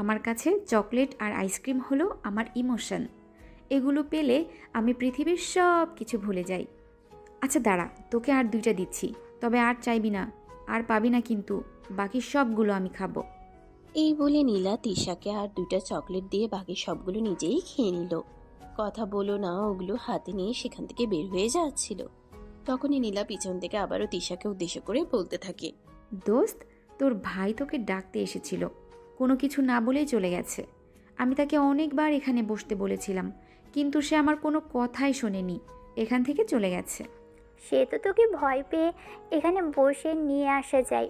আমার কাছে চকলেট আর আইসক্রিম হলো আমার ইমোশন। এগুলো পেলে আমি পৃথিবীর সব কিছু ভুলে যাই। আচ্ছা দাঁড়া, তোকে আর 2টা দিচ্ছি, তবে আর চাইবি না, আর পাবি না কিন্তু। বাকি সবগুলো আমি খাবো। এই বলে নীলা তিশাকে আর 2টা চকলেট দিয়ে বাকি সবগুলো নিজেই খেয়ে নিল। কথা বলো না ওগুলো হাতে নিয়ে সেখান থেকে বের হয়ে যাচ্ছিল। তখনই নীলা পিছন থেকে আবারও তিশাকে উদ্দেশ্য করে বলতে থাকে, দোস্ত, তোর ভাই তোকে ডাকতে এসেছিল, কোনো কিছু না বলেই চলে গেছে। আমি তাকে অনেকবার এখানে বসতে বলেছিলাম, কিন্তু সে আমার কোনো কথাই শোনেনি, এখান থেকে চলে গেছে। সে তো তোকে ভয় পেয়ে এখানে বসে নিয়ে আসা যায়।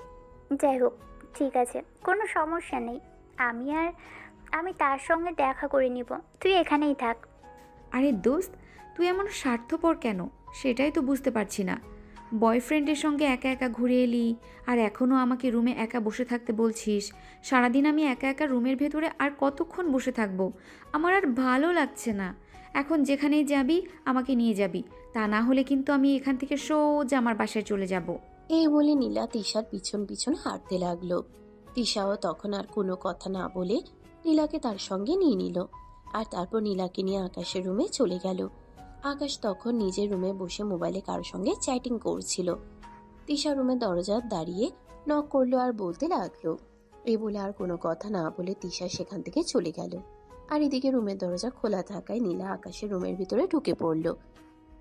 যাই হোক, ঠিক আছে, কোনো সমস্যা নেই। আমি তার সঙ্গে দেখা করে নিব, তুই এখানেই থাক। আরে দোস্ত, তুই এমন স্বার্থপর কেন সেটাই তো বুঝতে পারছি না। বয়ফ্রেন্ডের সঙ্গে একা একা ঘুরে এলি, আর এখনও আমাকে রুমে একা বসে থাকতে বলছিস। সারাদিন আমি একা একা রুমের ভেতরে আর কতক্ষণ বসে থাকবো? আমার আর ভালো লাগছে না। এখন যেখানেই যাবি আমাকে নিয়ে যাবি, তা না হলে কিন্তু আমি এখান থেকে সোজা আমার বাসায় চলে যাব। এই বলে নীলা তিশার পিছন পিছন হাঁটতে লাগলো। তিশাও তখন আর কোনো কথা না বলে নীলাকে তার সঙ্গে নিয়ে নিল। আর তারপর নীলাকে নিয়ে আকাশের রুমে চলে গেল। আকাশ তখন নিজের রুমে বসে মোবাইলে কারোর সঙ্গে চ্যাটিং করছিল। তিশা রুমের দরজা দাঁড়িয়ে নক করলো আর বলতে লাগলো। এই বলে আর কোনো কথা না বলে তিশা সেখান থেকে চলে গেল। আর এদিকে রুমের দরজা খোলা থাকায় নীলা আকাশের রুমের ভিতরে ঢুকে পড়ল,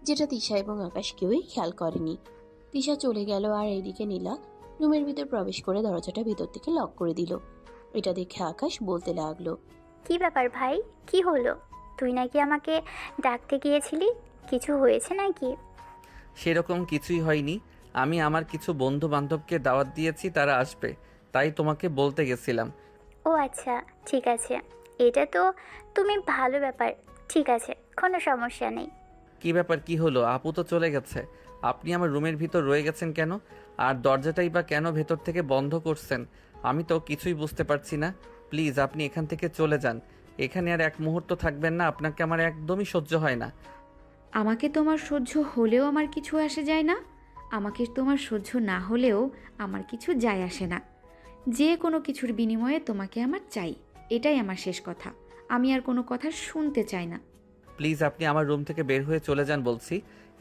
যেটা তিশা এবং আকাশ কেউই খেয়াল করেনি। তিশা চলে গেল আর এদিকে নীলা রুমের ভিতর প্রবেশ করে দরজাটা ভিতর থেকে লক করে দিল। এটা দেখে আকাশ বলতে লাগলো, কি ব্যাপার ভাই, কি হলো? তুই নাকি আমাকে ডাকতে গিয়েছিলি, কিছু হয়েছে নাকি? সেরকম কিছুই হয়নি। আমি আমার কিছু বন্ধু বান্ধবকে দাওয়াত দিয়েছি, তারা আসবে, তাই তোমাকে বলতে গেছিলাম। ও আচ্ছা, ঠিক আছে, এটা তো তুমি ভালো ব্যাপার। ঠিক আছে, কোনো সমস্যা নেই। কি ব্যাপার, কি হলো? আপু তো চলে গেছে, আপনি আমার রুমের ভিতর রয়ে গেছেন কেন? আর দরজাটাই বা কেন ভেতর থেকে বন্ধ করছেন? আমি তো কিছুই বুঝতে পারছি না। প্লিজ আপনি এখান থেকে চলে যান, এখানে আর এক মুহূর্ত থাকবেন না, আপনাকে আমার একদমই সহ্য হয় না। আমাকে তোমার সহ্য হলেও আমার কিছু আসে যায় না, আমাকে তোমার সহ্য না হলেও আমার কিছু যায় আসে না। যে কোনো কিছুর বিনিময়ে তোমাকে আমার চাই, এটাই আমার শেষ কথা। আমি আর কোনো কথা শুনতে চাই না। প্লিজ আপনি আমার রুম থেকে বের হয়ে চলে যান বলছি।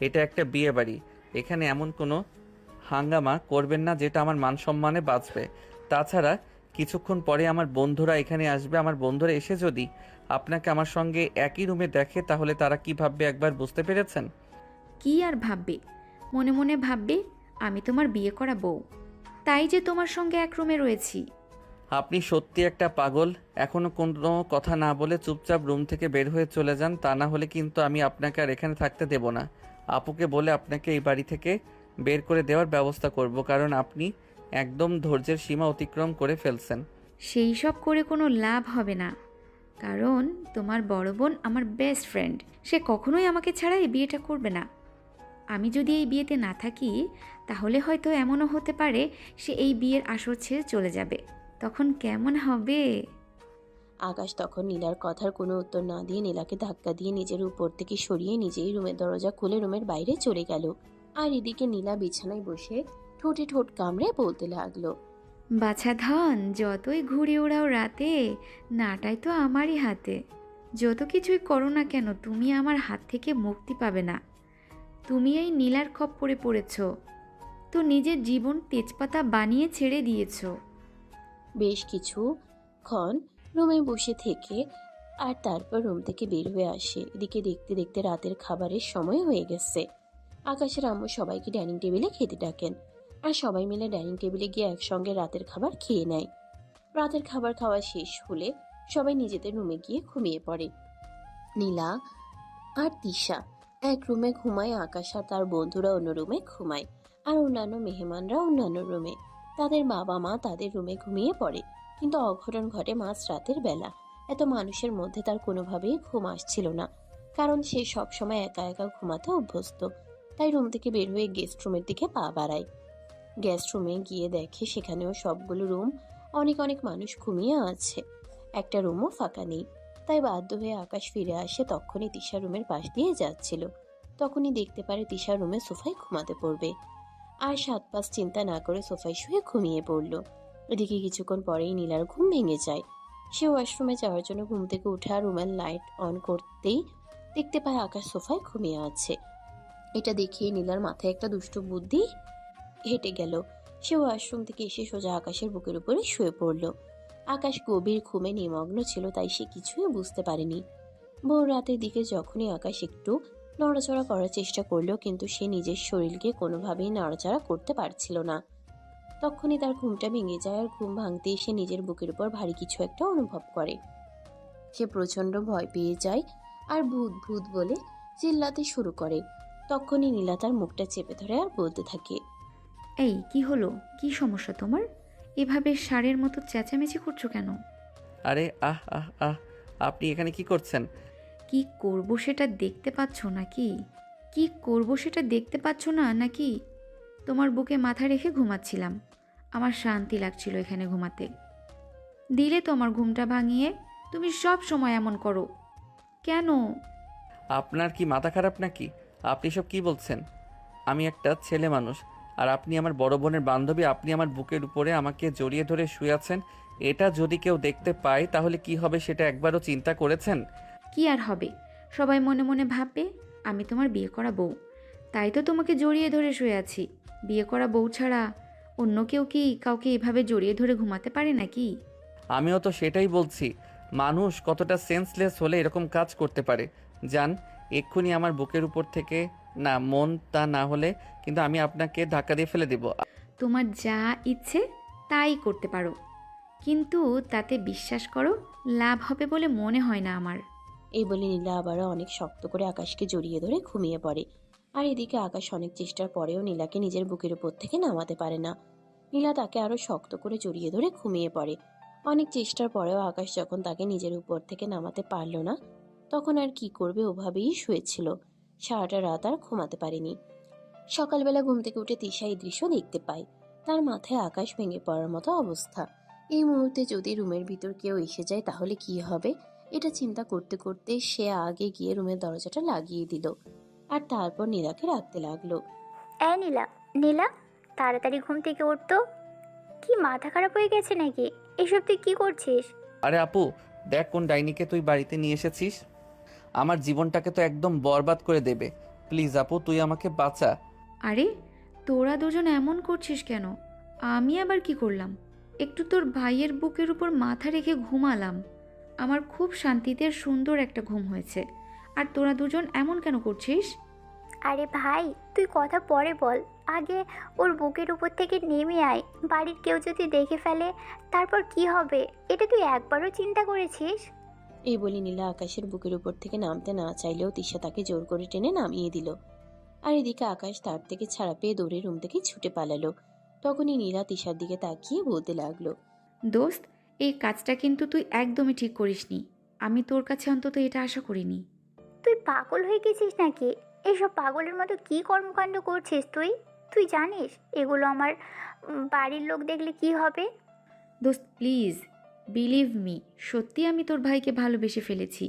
এটা একটা বিয়ে বাড়ি, এখানে এমন কোনো হাঙ্গামা করবেন না যেটা আমার মান সম্মানে বাঁচবে। তাছাড়া কিছুক্ষণ পরে আমার বন্ধুরা এখানে আসবে। আমার বন্ধুরা এসে যদি আপনাকে আমার সঙ্গে একই রুমে দেখে তাহলে তারা কি ভাববে একবার বুঝতে পেরেছেন? কি আর ভাববে? মনে মনে ভাববে আমি তোমার বিয়ে করা বউ, তাই যে তোমার সঙ্গে এক রুমে রয়েছি। আপনি সত্যি একটা পাগল। এখনো কোনো কথা না বলে চুপচাপ রুম থেকে বের হয়ে চলে যান, তা না হলে কিন্তু আমি আপনাকে আর এখানে থাকতে দেব না। আপুকে বলে আপনাকে এই বাড়ি থেকে বের করে দেওয়ার ব্যবস্থা করব, কারণ আপনি একদম ধৈর্যের সীমা অতিক্রম করে ফেলছেন। সেই সব করে কোনো লাভ হবে না, কারণ তোমার বড় বোন আমার বেস্ট ফ্রেন্ড। সে কখনোই আমাকে ছাড়া এই বিয়েটা করবে না। আমি যদি এই বিয়েতে না থাকি তাহলে হয়তো এমনও হতে পারে সে এই বিয়ের আসর ছেড়ে চলে যাবে। তখন কেমন হবে? আকাশ তখন নীলার কথার কোনো উত্তর না দিয়ে নীলাকে ধাক্কা দিয়ে নিজের উপর থেকে সরিয়ে নিজেই রুমের দরজা খুলে রুমের বাইরে চলে গেল। আর এদিকে নীলা বিছানায় বসে ঠোঁটে ঠোঁট কামড়ে বলতে লাগলো, বাছা ধন, যতই ঘুরে ওড়াও রাতে, নাটাই তো আমারই হাতে। যত কিছুই করো না কেন, তুমি আমার হাত থেকে মুক্তি পাবে না। তুমি এই নীলার খপ্পরে পড়েছ, তো নিজের জীবন তেজপাতা বানিয়ে ছেড়ে দিয়েছ। বেশ কিছুক্ষণ রুমে বসে থেকে আর তারপর রুম থেকে বের হয়ে আসে। এদিকে দেখতে দেখতে রাতের খাবারের সময় হয়ে গেছে। আকাশের আম্মু সবাইকে ডাইনিং টেবিলে খেতে ডাকেন, আর সবাই মিলে ডাইনিং টেবিলে গিয়ে একসঙ্গে রাতের খাবার খেয়ে নেয়। রাতের খাবার খাওয়া শেষ হলে সবাই নিজেদের রুমে গিয়ে ঘুমিয়ে পড়ে। নীলা আর তিশা এক রুমে ঘুমায়, আকাশ আর তার বন্ধুরা অন্য রুমে ঘুমায়, আর অন্যান্য মেহমানরা অন্যান্য রুমে। তাদের বাবা মা তাদের রুমে ঘুমিয়ে পড়ে। কিন্তু অঘটন ঘটে মাঝ রাতের বেলা। এত মানুষের মধ্যে তার কোনোভাবেই ঘুম আসছিল না, কারণ সে সব সময় একা একা ঘুমাতে অভ্যস্ত। তাই রুম থেকে বের হয়ে গেস্ট রুমের দিকে পা বাড়ায়। গেস্ট রুমে গিয়ে দেখে সেখানেও সবগুলো রুম অনেক অনেক মানুষ ঘুমিয়ে আছে, একটা রুমও ফাঁকা নেই। তাই বাধ্য হয়ে আকাশ ফিরে আসে। তখনই তিশা রুমের পাশ দিয়ে যাচ্ছিল, তখনই দেখতে পারে তিশা রুমে সোফায় ঘুমাতে পড়বে। আর সাত পাঁচ চিন্তা না করে সোফায় শুয়ে ঘুমিয়ে পড়ল। এদিকে কিছুক্ষণ পরেই নীলার ঘুম ভেঙে যায়। সে ওয়াশরুমে যাওয়ার জন্য ঘুম থেকে উঠে আর রুমের লাইট অন করতেই দেখতে পায় আকাশ সোফায় ঘুমিয়ে আছে। এটা দেখিয়ে নীলার মাথায় একটা দুষ্ট বুদ্ধি হেঁটে গেল। সে ওয়াশরুম থেকে এসে সোজা আকাশের বুকের উপরে শুয়ে পড়ল। আকাশ গভীর ঘুমে নিমগ্ন ছিল, তাই সে কিছুই বুঝতে পারেনি। ভোর রাতের দিকে যখনই আকাশ একটু নড়াচড়া করার চেষ্টা করলো, কিন্তু সে নিজের শরীরকে কোনোভাবেই নাড়াচাড়া করতে পারছিল না। তখনই তার ঘুমটা ভেঙে যায়, আর ঘুম ভাঙতেই সে নিজের বুকের উপর ভারী কিছু একটা অনুভব করে। সে প্রচন্ড ভয় পেয়ে যায় আর ভূত ভূত বলে চিল্লাতে শুরু করে। তখনই নীলা তার মুখটা চেপে ধরে আর বলতে থাকে, এই কি হলো? কি সমস্যা তোমার? এভাবে ষাঁড়ের মতো চেঁচামেচি করছো কেন? আরে আহ আহ আহ, আপনি এখানে কি করছেন? কি করব সেটা দেখতে পাচ্ছ নাকি? কি করব সেটা দেখতে পাচ্ছ না নাকি? তোমার বুকে মাথা রেখে ঘুমাচ্ছিলাম, আমার শান্তি লাগছিল এখানে ঘুমাতে। দিলে তো আমার ঘুমটা ভাঙিয়ে। তুমি সব সময় এমন করো কেন? আপনার কি মাথা খারাপ নাকি? আপনি সব কি বলছেন? আমি একটা ছেলে মানুষ, আর আপনি আমার বড় বোনের বান্ধবী। আপনি আমার বুকের উপরে আমাকে জড়িয়ে ধরে শুয়ে আছেন। এটা যদি কেউ দেখতে পায় তাহলে কি হবে সেটা একবারও চিন্তা করেছেন? কি আর হবে, সবাই মনে মনে ভাববে আমি তোমার বিয়ে করা বউ, তাই তো তোমাকে জড়িয়ে ধরে শুয়ে আছি। বিয়ে করা বউ ছাড়া অন্য কেউ কি কাউকে এভাবে জড়িয়ে ধরে ঘুমাতে পারে নাকি? আমিও তো সেটাই বলছি, মানুষ কতটা সেন্সলেস হলে এরকম কাজ করতে পারে। যান এক্ষুনি আমার বুকের উপর থেকে। না মন তা না হলে কিন্তু আমি আপনাকে ধাক্কা দিয়ে ফেলে দেব। তোমার যা ইচ্ছে তাই করতে পারো, কিন্তু তাতে বিশ্বাস করো লাভ হবে বলে মনে হয় না আমার। এই বলে নীলা আবারও অনেক শক্ত করে আকাশকে জড়িয়ে ধরে ঘুমিয়ে পড়ে। আর এদিকে আকাশ অনেক চেষ্টার পরেও নীলাকে নিজের বুকের উপর থেকে নামাতে পারে না। নীলা তাকে আরো শক্ত করে জড়িয়ে ধরে ঘুমিয়ে পড়ে। অনেক চেষ্টার পরেও আকাশ যখন তাকে নিজের উপর থেকে নামাতে পারল না, তখন আর কি করবে, ওভাবেই শুয়েছিল। সারাটা রাত আর ঘুমাতে পারেনি। সকালবেলা ঘুম থেকে উঠে তিশা এই দৃশ্য দেখতে পায়। তার মাথায় আকাশ ভেঙে পড়ার মতো অবস্থা। এই মুহূর্তে যদি রুমের ভিতর কেউ এসে যায় তাহলে কি হবে, এটা চিন্তা করতে করতে সে আগে গিয়ে রুমের দরজাটা লাগিয়ে দিল। আর তারপর নীলাকে রাখতে লাগলো। এই নীলা, নীলা, তাড়াতাড়ি ঘুম থেকে উঠতো। কি মাথা খারাপ হয়ে গেছে নাকি? এসব তুই কি করছিস? আরে আপু, দেখ কোন ডাইনিকে তুই বাড়িতে নিয়ে এসেছিস। আমার জীবনটাকে তো একদম বরবাদ করে দেবে। প্লিজ আপু, তুই আমাকে বাঁচা। আরে তোরা দুজন এমন করছিস কেন? আমি আবার কি করলাম? একটু তোর ভাইয়ের বুকের উপর মাথা রেখে ঘুমালাম। আমার খুব শান্তিতে সুন্দর একটা ঘুম হয়েছে। আর তোরা দুজন এমন কেন করছিস? আরে ভাই, তুই কথা পরে বল, আগে ওর বুকের উপর থেকে নেমে আয়। বাড়ির কেউ যদি দেখে ফেলে তারপর কি হবে? এটা তুই একবারও চিন্তা করেছিস? এই বলে নীলা আকাশের বুকের উপর থেকে নামতে না চাইলেও তিশা তাকে জোর করে টেনে নামিয়ে দিল। আর এদিকে আকাশ তার থেকে ছাড়া পেয়ে দৌড়ে রুম থেকে ছুটে পালালো। তখনই নীলা তিশার দিকে তাকিয়ে বলতে লাগলো, দোস্ত, এই কাজটা কিন্তু তুই একদমই ঠিক করিসনি। আমি তোর কাছে অন্তত এটা আশা করিনি। তুই পাগল হয়ে গেছিস নাকি? এইসব পাগলের মতো কি কর্মকাণ্ড করছিস তুই? তুই জানিস এগুলো আমার বাড়ির লোক দেখলে কি হবে? দোস্ত প্লিজ বিলিভ মি, সত্যি আমি তোর ভাইকে ভালোবেসে ফেলেছি।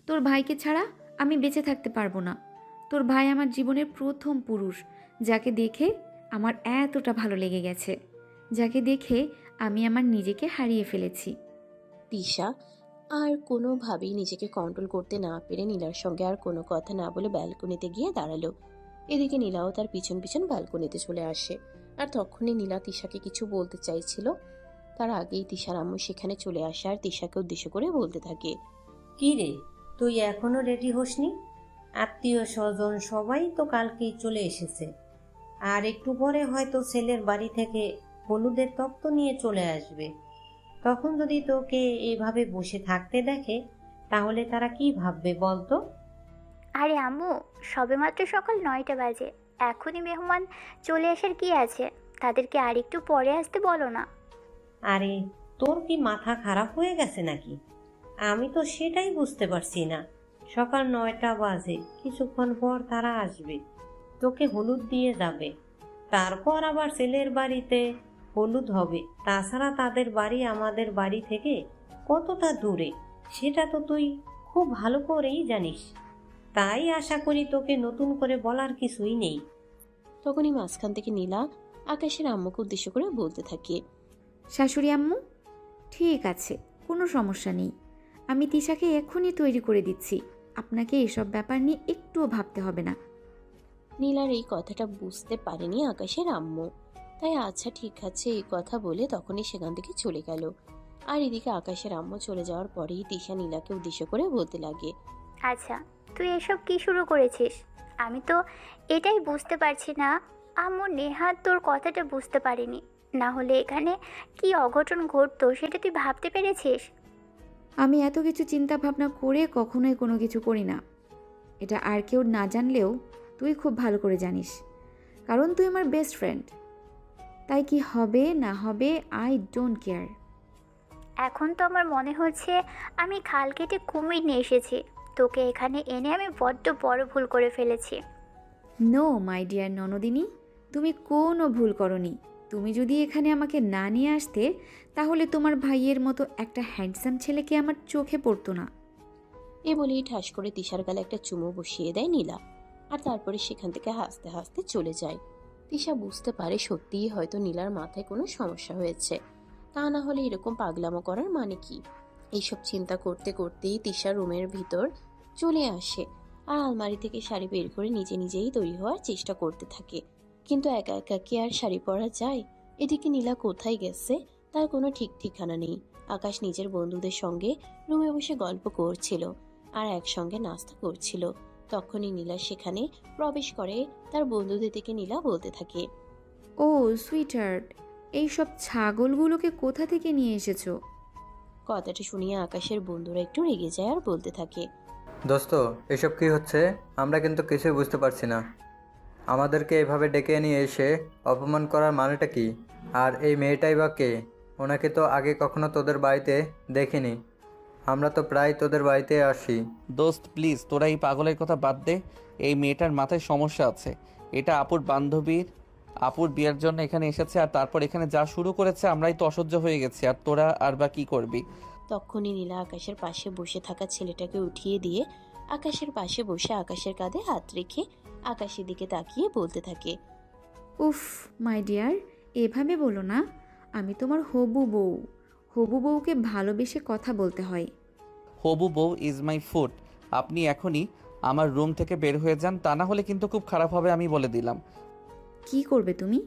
তোর ভাইকে ছাড়া আমি বেঁচে থাকতে পারবো না। তোর ভাই আমার জীবনের প্রথম পুরুষ, যাকে দেখে আমার এতটা ভালো লেগে গেছে, যাকে দেখে আমি আমার নিজেকে হারিয়ে ফেলেছি। তিশা আর কোনোভাবেই নিজেকে কন্ট্রোল করতে না পেরে নীলার সঙ্গে আর কোনো কথা না বলে ব্যালকনিতে গিয়ে দাঁড়ালো। এদিকে নীলাও তার পিছন পিছন ব্যালকনিতে চলে আসে। আর তখনই নীলা তিশাকে কিছু বলতে চাইছিল, তার আগেই তিশার আম্মু সেখানে চলে আসে আর তিশাকে উদ্দেশ্য করে বলতে থাকে, কি রে, তুই এখনো রেডি হসনি? আত্মীয় স্বজন সবাই তো কালকেই চলে এসেছে, আর একটু পরে হয়তো ছেলের বাড়ি থেকে হলুদের তত্ত্ব নিয়ে চলে আসবে। তখন যদি তোকে এভাবে বসে থাকতে দেখে তাহলে তারা কি ভাববে বলতো? আরে আম্মু, সবেমাত্র সকাল 9টা বাজে, এখনই মেহমান চলে আসার কি আছে? তাদেরকে আর একটু পরে আসতে বলো না। আরে তোর কি মাথা খারাপ হয়ে গেছে নাকি? আমি তো সেটাই বুঝতে পারছি না। সকাল 9টা বাজে, কিছুক্ষণ পর তারা আসবে, তোকে হলুদ দিয়ে যাবে, তারপর আবার ছেলের বাড়িতে হলুদ হবে। তাছাড়া তাদের বাড়ি আমাদের বাড়ি থেকে কতটা দূরে সেটা তো তুই খুব ভালো করেই জানিস। তাই আশা করি তোকে নতুন করে বলার কিছুই নেই। তখনই মাঝখান থেকে নীলা আকাশের আম্মুকে উদ্দেশ্য করে বলতে থাকে, শাশুড়ি আম্মু, ঠিক আছে, কোনো সমস্যা নেই। আমি তিশাকে এখনই তৈরি করে দিচ্ছি। আপনাকে এসব ব্যাপার নিয়ে একটুও ভাবতে হবে না। নীলার এই কথাটা বুঝতে পারেনি আকাশের আম্মু, তাই আচ্ছা ঠিক আছে এই কথা বলে তখনই সেখান থেকে চলে গেল। আর এদিকে আকাশের আম্মু চলে যাওয়ার পরেই তিশা নীলাকে উদ্দেশ্য করে বলতে লাগে, আচ্ছা, তুই এসব কি শুরু করেছিস? আমি তো এটাই বুঝতে পারছি না। আম্মু নেহাত তোর কথাটা বুঝতে পারিনি, না হলে এখানে কি অঘটন ঘটতো সেটা তুই ভাবতে পেরেছিস? আমি এত কিছু চিন্তা ভাবনা করে কখনোই কোনো কিছু করি না। এটা আর কেউ না জানলেও তুই খুব ভালো করে জানিস, কারণ তুই আমার বেস্ট ফ্রেন্ড। তাই কি হবে না হবে আই ডোন্ট কেয়ার। এখন তো আমার মনে হচ্ছে আমি খাল কেটে কুমির নিয়ে এসেছি। তোকে এখানে এনে আমি বড্ড বড় ভুল করে ফেলেছি। নো মাই ডিয়ার ননদিনী, তুমি কোনো ভুল করনি। তুমি যদি এখানে আমাকে না নিয়ে আসতে, তাহলে তোমার ভাইয়ের মতো একটা হ্যান্ডসাম ছেলেকে আমার চোখে পড়তো না। এ বলেই ঠাস করে তিশার গালে একটা চুমু বসিয়ে দেয় নীলা। আর তারপরে সেখান থেকে হাসতে হাসতে চলে যায়। তিশা বুঝতে পারে সত্যিই হয়তো নীলার মাথায় কোনো সমস্যা হয়েছে, তা না হলে এরকম পাগলামো করার মানে কি? এইসব চিন্তা করতে করতেই তিশা রুমের ভিতর চলে আসে আর আলমারি থেকে শাড়ি বের করে নিজে নিজেই তৈরি হওয়ার চেষ্টা করতে থাকে। কিন্তু একা একা কি আর শাড়ি পরা যায়? এদিকে নীলা কোথায় গেছে তার কোনো ঠিক ঠিকানা নেই। আকাশ নিজের বন্ধুদের সঙ্গে রুমে বসে গল্প করছিল আর একসঙ্গে নাস্তা করছিল। তখনই নীলা সেখানে প্রবেশ করে। তার বন্ধুদের দিকে নীলা বলতে থাকে, ও সুইটহার্ট, এইসব ছাগলগুলোকে কোথা থেকে নিয়ে এসেছো? কথাটা শুনিয়ে আকাশের বন্ধুরা একটু রেগে যায় আর বলতে থাকে, দোস্ত, এসব কি হচ্ছে? আমরা কিন্তু কিছুই বুঝতে পারছি না। আমাদেরকে এভাবে ডেকে নিয়ে এসে অপমান করার মানেটা কি? আর এই মেয়েটাই বা কে? ওনাকে তো আগে কখনো তোদের বাড়িতে দেখিনি। আমরা তো প্রায় তোদের বাড়িতে আসি। দোস্ত প্লিজ, তোরা এই পাগলের কথা বাদ দে। এই মেয়েটার মাথায় সমস্যা আছে। এটা আপুর বান্ধবীর, আপুর বিয়ের জন্য এখানে এসেছে, আর তারপর এখানে যা শুরু করেছে আমরাই তো অসহ্য হয়ে গেছি। আর তোরা আর বা কি করবি? তখনই নীলা আকাশের পাশে বসে থাকা ছেলেটাকে উঠিয়ে দিয়ে আকাশের পাশে বসে আকাশের কাঁধে হাত রেখে আকাশের দিকে তাকিয়ে বলতে থাকে। উফ মাই ডিয়ার, এভাবে বলো না। আমি তোমার হবু বউ। হবু বউকে ভালোবেসে কথা বলতে হয়। হবু বউ ইজ মাই ফুড। আপনি এখনই আমার রুম থেকে বের হয়ে যান, তা না হলে কিন্তু খুব খারাপ হবে, আমি বলে দিলাম। কি করবে তুমি?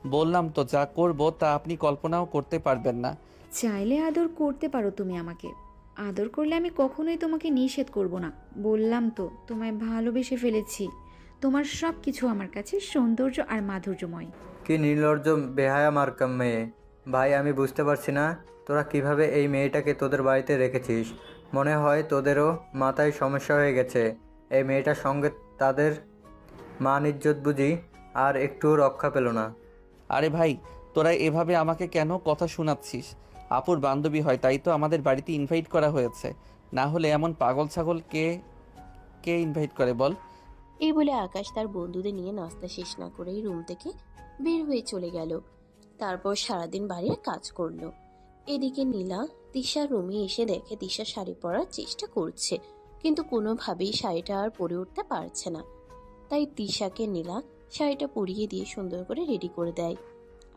বললাম তো, যা করব তা আপনি কল্পনাও করতে পারবেন না। চাইলে আদর করতে পারো তুমি আমাকে। আদর করলে আমি কখনোই তোমাকে নিষেধ করব না। বললাম তো, তোমায় ভালোবেসে ফেলেছি। তোমার সব কিছু আমার কাছে সৌন্দর্য আর মাধুর্যময়। কি নির্লজ্জ বেহায়া মার্কাম মেয়ে। ভাই, আমি বুঝতে পারছি না তোরা কিভাবে এই মেয়েটাকে তোদের বাড়িতে রেখেছিস। মনে হয় তোদেরও মাথায় সমস্যা হয়ে গেছে। এই মেয়েটার সঙ্গে তাদের মান ইজ্জত বুঝি আর একটু রক্ষা পেল না। আরে ভাই, তোরা এভাবে আমাকে কেন কথা শোনাচ্ছিস? আপুর বান্ধবী হয়, তাই তো আমাদের বাড়িতে ইনভাইট করা হয়েছে। না হলে এমন পাগল ছাগল কে কে ইনভাইট করে বল? এই বলে আকাশ তার বন্ধুদের নিয়ে নাস্তা শেষ না করেই রুম থেকে বের হয়ে চলে গেল। তারপর সারাদিন বাড়ির কাজ করলো। এদিকে নীলা তিশার রুমে এসে দেখে তিশা শাড়ি পরার চেষ্টা করছে, কিন্তু কোনোভাবেই শাড়িটা আর পরে উঠতে পারছে না। তাই তিশাকে নীলা শাড়িটা পরিয়ে দিয়ে সুন্দর করে রেডি করে দেয়।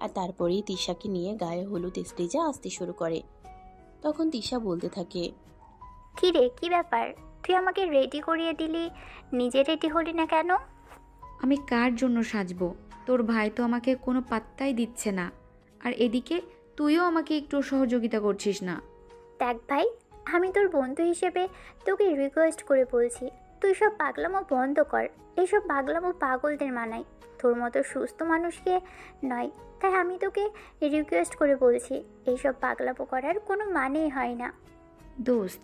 আর তারপরেই তিশাকে নিয়ে গায়ে হলুদ স্টেজে আসতে শুরু করে। তখন তিশা বলতে থাকে, কি রে, কি ব্যাপার? তুই আমাকে রেডি করিয়ে দিলি, নিজে রেডি হলি না কেন? আমি কার জন্য সাজবো? তোর ভাই তো আমাকে কোনো পাত্তাই দিচ্ছে না। আর এদিকে তুইও আমাকে একটু সহযোগিতা করছিস না। দেখ ভাই, আমি তোর বন্ধু হিসেবে তোকে রিকোয়েস্ট করে বলছি, তুই সব পাগলামো বন্ধ কর। এইসব পাগলামো পাগলদের মানায়, তোর মতো সুস্থ মানুষকে নয়। তাই আমি তোকে রিকোয়েস্ট করে বলছি, এইসব পাগলামো করার কোনো মানেই হয় না। দোস্ত,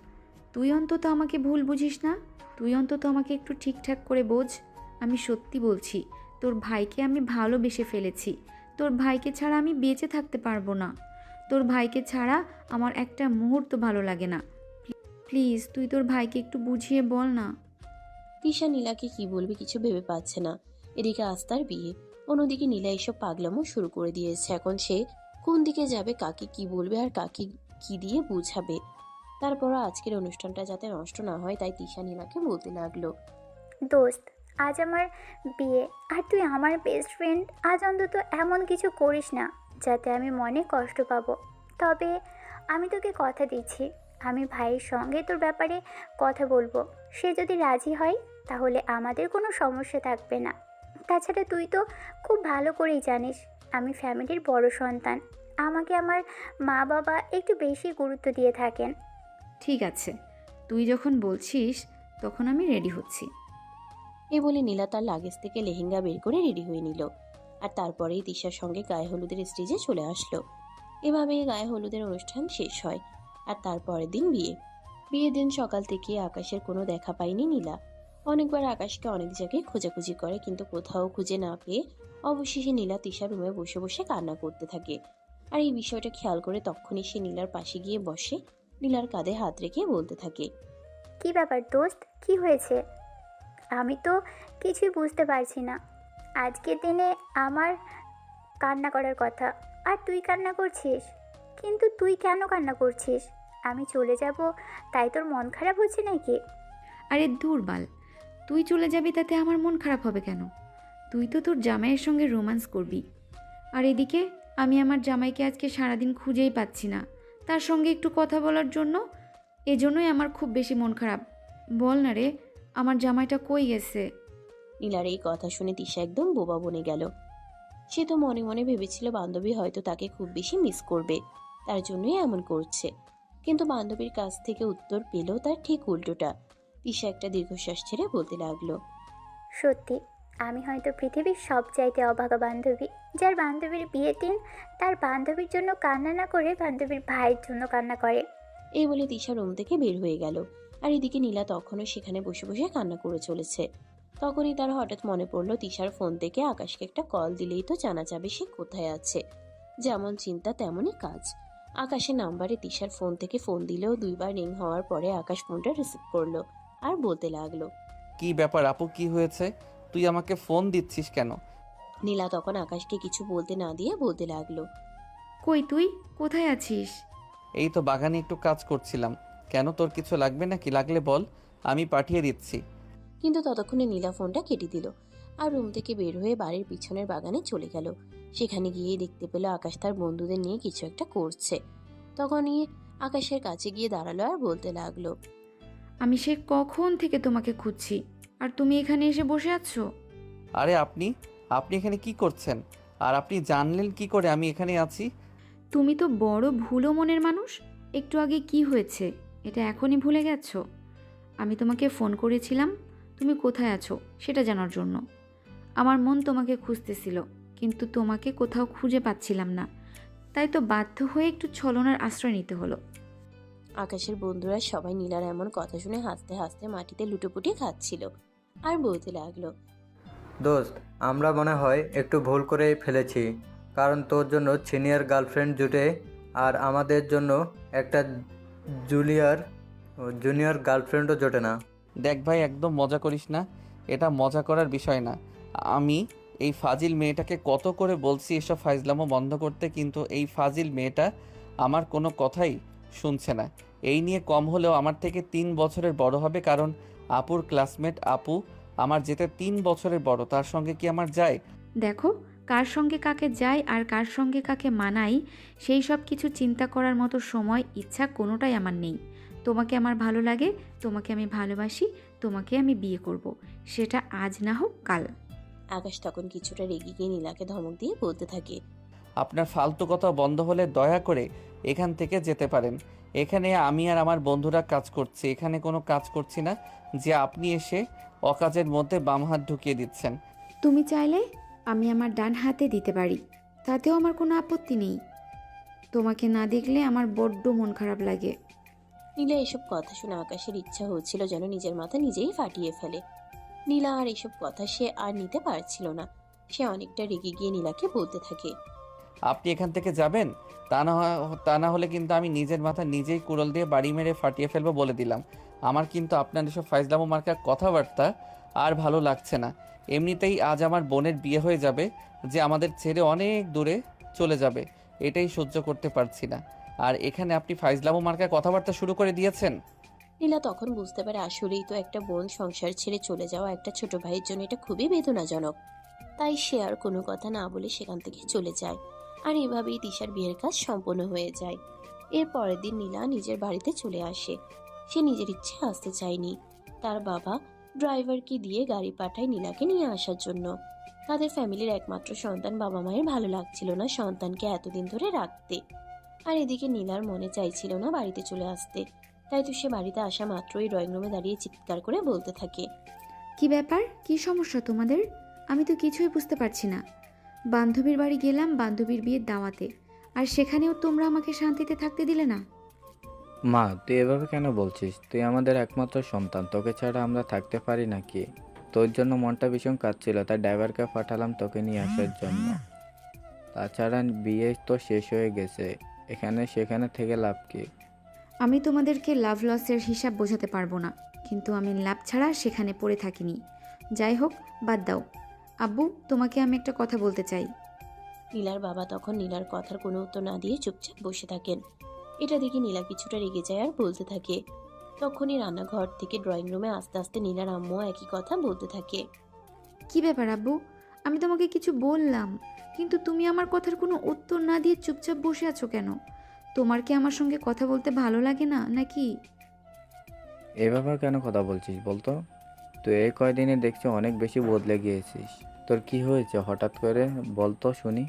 তুই অন্তত আমাকে ভুল বুঝিস না। তুই অন্তত আমাকে একটু ঠিকঠাক করে বোঝ। আমি সত্যি বলছি, তোর ভাইকে আমি ভালোবেসে ফেলেছি। তোর ভাইকে ছাড়া আমি বেঁচে থাকতে পারবো না। তোর ভাইকে ছাড়া আমার একটা মুহূর্ত ভালো লাগে না। প্লিজ তুই তোর ভাইকে একটু বুঝিয়ে বল না। তিশা নীলাকে কি বলবে কিছু ভেবে পাচ্ছে না। এদিকে আস্তার বিয়ে, অন্যদিকে নীলা এসব পাগলামো শুরু করে দিয়েছে। এখন সে কোন দিকে যাবে, কাকে কি বলবে আর কাকে কি দিয়ে বুঝাবে। তারপরও আজকের অনুষ্ঠানটা যাতে নষ্ট না হয়, তাই তিশা নীলাকে বলতে লাগলো, দোস্ত, আজ আমার বিয়ে, আর তুই আমার বেস্ট ফ্রেন্ড। আজ অন্তত এমন কিছু করিস না যাতে আমি মনে কষ্ট পাবো। তবে আমি তোকে কথা দিচ্ছি, আমি ভাইয়ের সঙ্গে তোর ব্যাপারে কথা বলবো। সে যদি রাজি হয় তাহলে আমাদের কোনো সমস্যা থাকবে না। তাছাড়া তুই তো খুব ভালো করেই জানিস আমি ফ্যামিলির বড় সন্তান। আমাকে আমার মা বাবা একটু বেশি গুরুত্ব দিয়ে থাকেন। ঠিক আছে, তুই যখন বলছিস তখন আমি রেডি হচ্ছি। এই বলে নীলা তার লাগেজ থেকে লেহেঙ্গা বের করে রেডি হয়ে নিল। আর তারপরেই তিশার সঙ্গে গায়ে হলুদের স্টেজে চলে আসলো। এভাবেই গায়ে হলুদের অনুষ্ঠান শেষ হয়। আর তারপরের দিন বিয়ে। বিয়ের দিন সকাল থেকে আকাশের কোনো দেখা পায়নি নীলা। অনেকবার আকাশকে অনেক জায়গায় খোঁজাখুঁজি করে, কিন্তু কোথাও খুঁজে না পেয়ে অবশেষে নীলা তিশার রুমে বসে বসে কান্না করতে থাকে। আর এই বিষয়টা খেয়াল করে তখনই সে নীলার পাশে গিয়ে বসে, নীলার কাঁধে হাত রেখে বলতে থাকে, কি ব্যাপার দোস্ত, কি হয়েছে? আমি তো কিছুই বুঝতে পারছি না। আজকের দিনে আমার কান্না করার কথা, আর তুই কান্না করছিস। কিন্তু তুই কেন কান্না করছিস? আমি চলে যাব তাই তোর মন খারাপ হচ্ছে নাকি? আরে দুর্বাল, তুই চলে যাবি তাতে আমার মন খারাপ হবে কেন? তুই তো তোর জামাইয়ের সঙ্গে রোম্যান্স করবি। আর এদিকে আমি আমার জামাইকে আজকে সারাদিন খুঁজেই পাচ্ছি না, তার সঙ্গে একটু কথা বলার জন্য। এজন্যই আমার খুব বেশি মন খারাপ। বল না রে, আমার জামাইটা কই গেছে? নীলার এই কথা শুনে তিশা একদম বোবা বনে গেল। সে তো মনে মনে ভেবেছিল বান্ধবী হয়তো তাকে খুব বেশি মিস করবে, তার জন্যই এমন করছে। কিন্তু বান্ধবীর কাছ থেকে উত্তর পেল তার ঠিক উল্টোটা। তিশা একটা দীর্ঘশ্বাস ছেড়ে বলতে লাগলো, সত্যি, আমি হয়তো পৃথিবীর সবচাইতে অভাগা বান্ধবী, যার বান্ধবীর বিয়ের দিন তার বান্ধবীর জন্য কান্না না করে বান্ধবীর ভাইয়ের জন্য কান্না করে। এই বলে তিশা রুম থেকে বের হয়ে গেল। আর এদিকে নীলা তখনও সেখানে বসে বসে কান্না করে চলেছে। তখনই তার হঠাৎ মনে পড়লো তিশার ফোন থেকে আকাশকে একটা কল দিলেই তো জানা যাবে সে কোথায় আছে। যেমন চিন্তা তেমনই কাজ। আকাশের নাম্বারে তিশার ফোন থেকে ফোন দিলেও দুইবার রিং হওয়ার পরে আকাশ ফোনটা রিসিভ করলো আর বলতে লাগলো, কি ব্যাপার আপু, কি হয়েছে? তুই আমাকে ফোন দিচ্ছিস কেন? নীলা তখন আকাশকে কিছু বলতে না দিয়ে বলতে লাগলো, কই তুই কোথায় আছিস? এই তো বাগানে একটু কাজ করছিলাম। কেন, তোর কিছু লাগবে নাকি? লাগলে বল, আমি পাঠিয়ে দিচ্ছি। কিন্তু ততক্ষণে নীলা ফোনটা কেটে দিল। আর রুম থেকে বের হয়ে বাড়ির পিছনের বাগানে চলে গেল। সেখানে গিয়ে দেখতে পেল আকাশ তার বন্ধুদের নিয়ে কিছু একটা করছে। তখনই আকাশের কাছে গিয়ে দাঁড়ালো আর বলতে লাগলো, আমি সে কখন থেকে তোমাকে খুঁজছি, আর তুমি এখানে এসে বসে আছো? আরে আপনি আপনি এখানে কি করছেন? আর আপনি জানলেন কি করে আমি এখানে আছি? তুমি তো বড় ভুলো মনের মানুষ। একটু আগে কি হয়েছে এটা এখনই ভুলে গেছো? আমি তোমাকে ফোন করেছিলাম তুমি কোথায় আছো সেটা জানার জন্য। আমার মন তোমাকে খুঁজতেছিল, কিন্তু তোমাকে কোথাও খুঁজে পাচ্ছিলাম না, তাই তো বাধ্য হয়ে একটু ছলনার আশ্রয় নিতে হলো। আকাশের বন্ধুরা সবাই নীলার এমন কথা শুনে হাসতে হাসতে মাটিতে লুটোপুটি খাচ্ছিল আর বলতে লাগলো, দোস্ত, আমরা মনে হয় একটু ভুল করে ফেলেছি, কারণ তোর জন্য সিনিয়র গার্লফ্রেন্ড জুটে আর আমাদের জন্য একটা জুনিয়র গার্লফ্রেন্ডও জোটে না। দেখ ভাই, একদম মজা করিস না, এটা মজা করার বিষয় না। আমি এই ফাজিল মেয়েটাকে কত করে বলছি এসব ফাইজলামো বন্ধ করতে, কিন্তু এই ফাজিল মেয়েটা আমার কোনো কথাই শুনছে না। এই নিয়ে কম হলেও আমার থেকে 3 বছরের বড় হবে, কারণ আপুর ক্লাসমেট আপু আমার যেতে 3 বছরের বড়, তার সঙ্গে কি আমার যায়? দেখো, কার সঙ্গে কাকে যাই আর কার সঙ্গে কাকে মানাই সেই সব কিছু চিন্তা করার মতো সময় ইচ্ছা কোনোটাই আমার নেই। তোমাকে আমার ভালো লাগে, তোমাকে আমি ভালোবাসি, তোমাকে আমি বিয়ে করব, সেটা আজ না হোক কাল। আকাশ তখন কিছুটা রেগে গিয়ে নীলাকে ধমক দিয়ে বলতে থাকে, আপনার ফালতু কথা বন্ধ হলে দয়া করে এখান থেকে যেতে পারেন। এখানে আমি আর আমার বন্ধুরা কাজ করছি, এখানে কোনো কাজ করছি না যে আপনি এসে অকাজের মধ্যে বাম হাত ঢুকিয়ে দিচ্ছেন। তুমি চাইলে আমি আমার ডান হাতে দিতে পারি, তাতেও আমার কোনো আপত্তি নেই। তোমাকে না দেখলে আমার বড্ড মন খারাপ লাগে। নীলা এসব কথা শুনে আকাশের ইচ্ছা হচ্ছিল যেন নিজের মাথা নিজেই ফাটিয়ে ফেলে। নীলা আর এসব কথা সে আর নিতে পারছিল না। সে অনেকটা রেগে গিয়ে নীলাকে বলতে থাকে, আপনি এখান থেকে যাবেন, তা না হলে কিন্তু আমি নিজের মাথা নিজেই কুড়োল দিয়ে বাড়ি মেরে ফাটিয়ে ফেলবো বলে দিলাম। আমার কিন্তু আপনার এসব ফাইজলামো মার্কার কথাবার্তা আর ভালো লাগছে না। এমনিতেই আজ আমার বোনের বিয়ে হয়ে যাবে, যে আমাদের ছেড়ে অনেক দূরে চলে যাবে, এটাই সহ্য করতে পারছি না। আর এখানে আপনি ফাইজলামো মার্কার কথাবার্তা শুরু করে দিয়েছেন। নীলা তখন বুঝতে পারে আসলেই তো একটা বোন সংসার ছেড়ে চলে যাওয়া একটা ছোট ভাইয়ের জন্য এটা খুবই বেদনাজনক। তাই সে আর কোনো কথা না বলে সেখান থেকে চলে যায়। আর এভাবেই তিশার বিয়ের কাজ সম্পন্ন হয়ে যায়। এর পরের দিন নীলা নিজের বাড়িতে চলে আসে। সে নিজের ইচ্ছে আসতে চায়নি। তার বাবা ড্রাইভারকে দিয়ে গাড়ি পাঠায় নীলাকে নিয়ে আসার জন্য। তাদের ফ্যামিলির একমাত্র সন্তান বাবা মায়ের ভালো লাগছিল না সন্তানকে এতদিন ধরে রাখতে। আর এদিকে নীলার মনে চাইছিল না বাড়িতে চলে আসতে। তাই তো সে বাড়িতে আসা মাত্রই ড্রয়িং রুমে দাঁড়িয়ে চিৎকার করে বলতে থাকে, কি ব্যাপার, কি সমস্যা তোমাদের? আমি তো কিছুই বুঝতে পারছি না। বান্ধবীর বাড়ি গেলাম বান্ধবীর বিয়ের দাওয়াতে, আর সেখানেও তোমরা আমাকে শান্তিতে থাকতে দিলে না। মা, তুই এভাবে কেন বলছিস? তুই আমাদের একমাত্র সন্তান, তোকে ছাড়া আমরা থাকতে পারি নাকি? তোর জন্য মনটা ভীষণ কাঁদছিল, তাই ড্রাইভারকে পাঠালাম তোকে নিয়ে আসার জন্য। তাছাড়া বিয়ে তো শেষ হয়ে গেছে, এখানে সেখানে থেকে লাভ কি? আমি তোমাদেরকে লাভ লসের হিসাব বোঝাতে পারবো না, কিন্তু আমি লাভ ছাড়া সেখানে পড়ে থাকিনি। যাই হোক, বাদ দাও। আব্বু, তোমাকে আমি একটা কথা বলতে চাই। নীলার বাবা তখন নীলার কথার কোনো উত্তর না দিয়ে চুপচাপ বসে থাকেন। এটা দেখে নীলা কিছুটা রেগে যায় আর বলতে থাকে। তখনই রান্নাঘর থেকে ড্রয়িং রুমে আস্তে আস্তে নীলার আম্মু একই কথা বলতে থাকে। কি ব্যাপার আব্বু, আমি তোমাকে কিছু বললাম, কিন্তু তুমি আমার কথার কোনো উত্তর না দিয়ে চুপচাপ বসে আছো কেন? তোমার কি আমার সঙ্গে কথা বলতে ভালো লাগে না নাকি? এভাবে কেন কথা বলছিস বলতো? তুই এই কয়দিনে দেখছি অনেক বেশি বদলে গিয়েছিস। তোর কি হয়েছে হঠাৎ করে বলতো শুনি।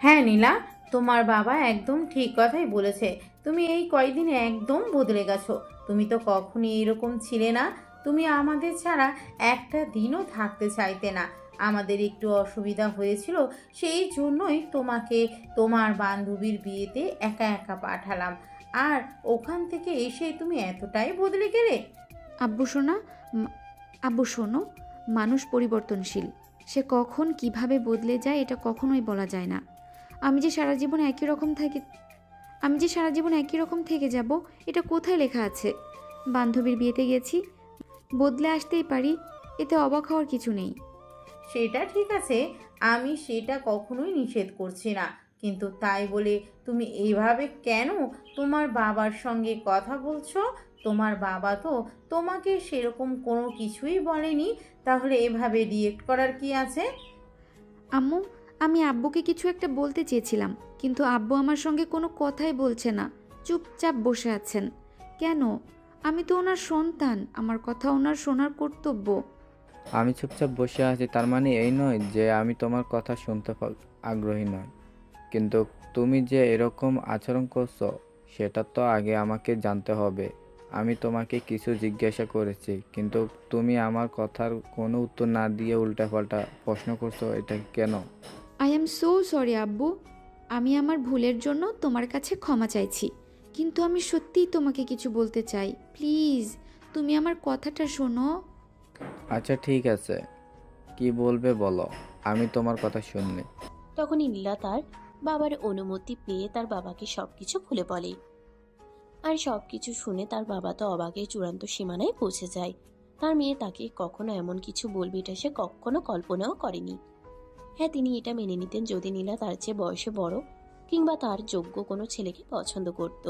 হ্যাঁ নীলা, তোমার বাবা একদম ঠিক কথাই বলেছে। তুমি এই কয়দিনে একদম বদলে গেছো। তুমি তো কখনই এরকম ছিলে না। তুমি আমাদের ছাড়া একটা দিনও থাকতে চাইতে না। আমাদের একটু অসুবিধা হয়েছিল, সেই জন্যই তোমাকে তোমার বান্ধবীর বিয়েতে একা একা পাঠালাম। আর ওখান থেকে এসে তুমি এতটাই বদলে গেলে। আব্বু শোনা, আব্বু শোনো, মানুষ পরিবর্তনশীল। সে কখন কিভাবে বদলে যায় এটা কখনোই বলা যায় না। আমি যে সারা জীবন একই রকম থেকে যাব এটা কোথায় লেখা আছে? বান্ধবীর বিয়েতে গেছি, বদলে আসতেই পারি, এতে অবাক হওয়ার কিছু নেই। সেটা ঠিক আছে, আমি সেটা কখনোই নিষেধ করছি না, কিন্তু তাই বলে তুমি এইভাবে কেন তোমার বাবার সঙ্গে কথা বলছো? তোমার বাবা তো তোমাকে সেরকম কোনো কিছুই বলেনি, তাহলে এভাবে রিয়েক্ট করার কি আছে? আম্মু, আমি আব্বুকে কিছু একটা বলতে চেয়েছিলাম, কিন্তু আব্বু আমার সঙ্গে কোনো কথাই বলছে না, চুপচাপ বসে আছেন। কেন? আমি তো ওনার সন্তান, আমার কথা ওনার শোনার কর্তব্য। আমি চুপচাপ বসে আছি তার মানে এই নয় যে আমি তোমার কথা শুনতে আগ্রহী নয়, কিন্তু তুমি যে এরকম আচরণ করছো সেটা তো আগে আমাকে জানতে হবে। আমি তোমাকে কিছু জিজ্ঞাসা করেছি, কিন্তু তুমি আমার কথার কোনো উত্তর না দিয়ে উল্টাপাল্টা প্রশ্ন করছো, এটা কেন? আই এম সো সরি আব্বু, আমি আমার ভুলের জন্য তোমার কাছে ক্ষমা চাইছি, কিন্তু আমি সত্যিই তোমাকে কিছু বলতে চাই। প্লিজ, তুমি আমার কথাটা শোনো। আচ্ছা ঠিক আছে, কি বলবে বলো, আমি তোমার কথা শুননি। তখনই নীলা তার বাবার অনুমতি পেয়ে তার বাবাকে সবকিছু খুলে বলে। আর সবকিছু শুনে তার বাবা তো অবাকের চূড়ান্ত সীমানায় পৌঁছে যায়। তার মেয়ে তাকে কখনো এমন কিছু বলবে এটা সে কখনো কল্পনাও করেনি। হ্যাঁ, তিনি এটা মেনে নিতেন যদি নীলা তার চেয়ে বয়সে বড় কিংবা তার যোগ্য কোনো ছেলেকে পছন্দ করত,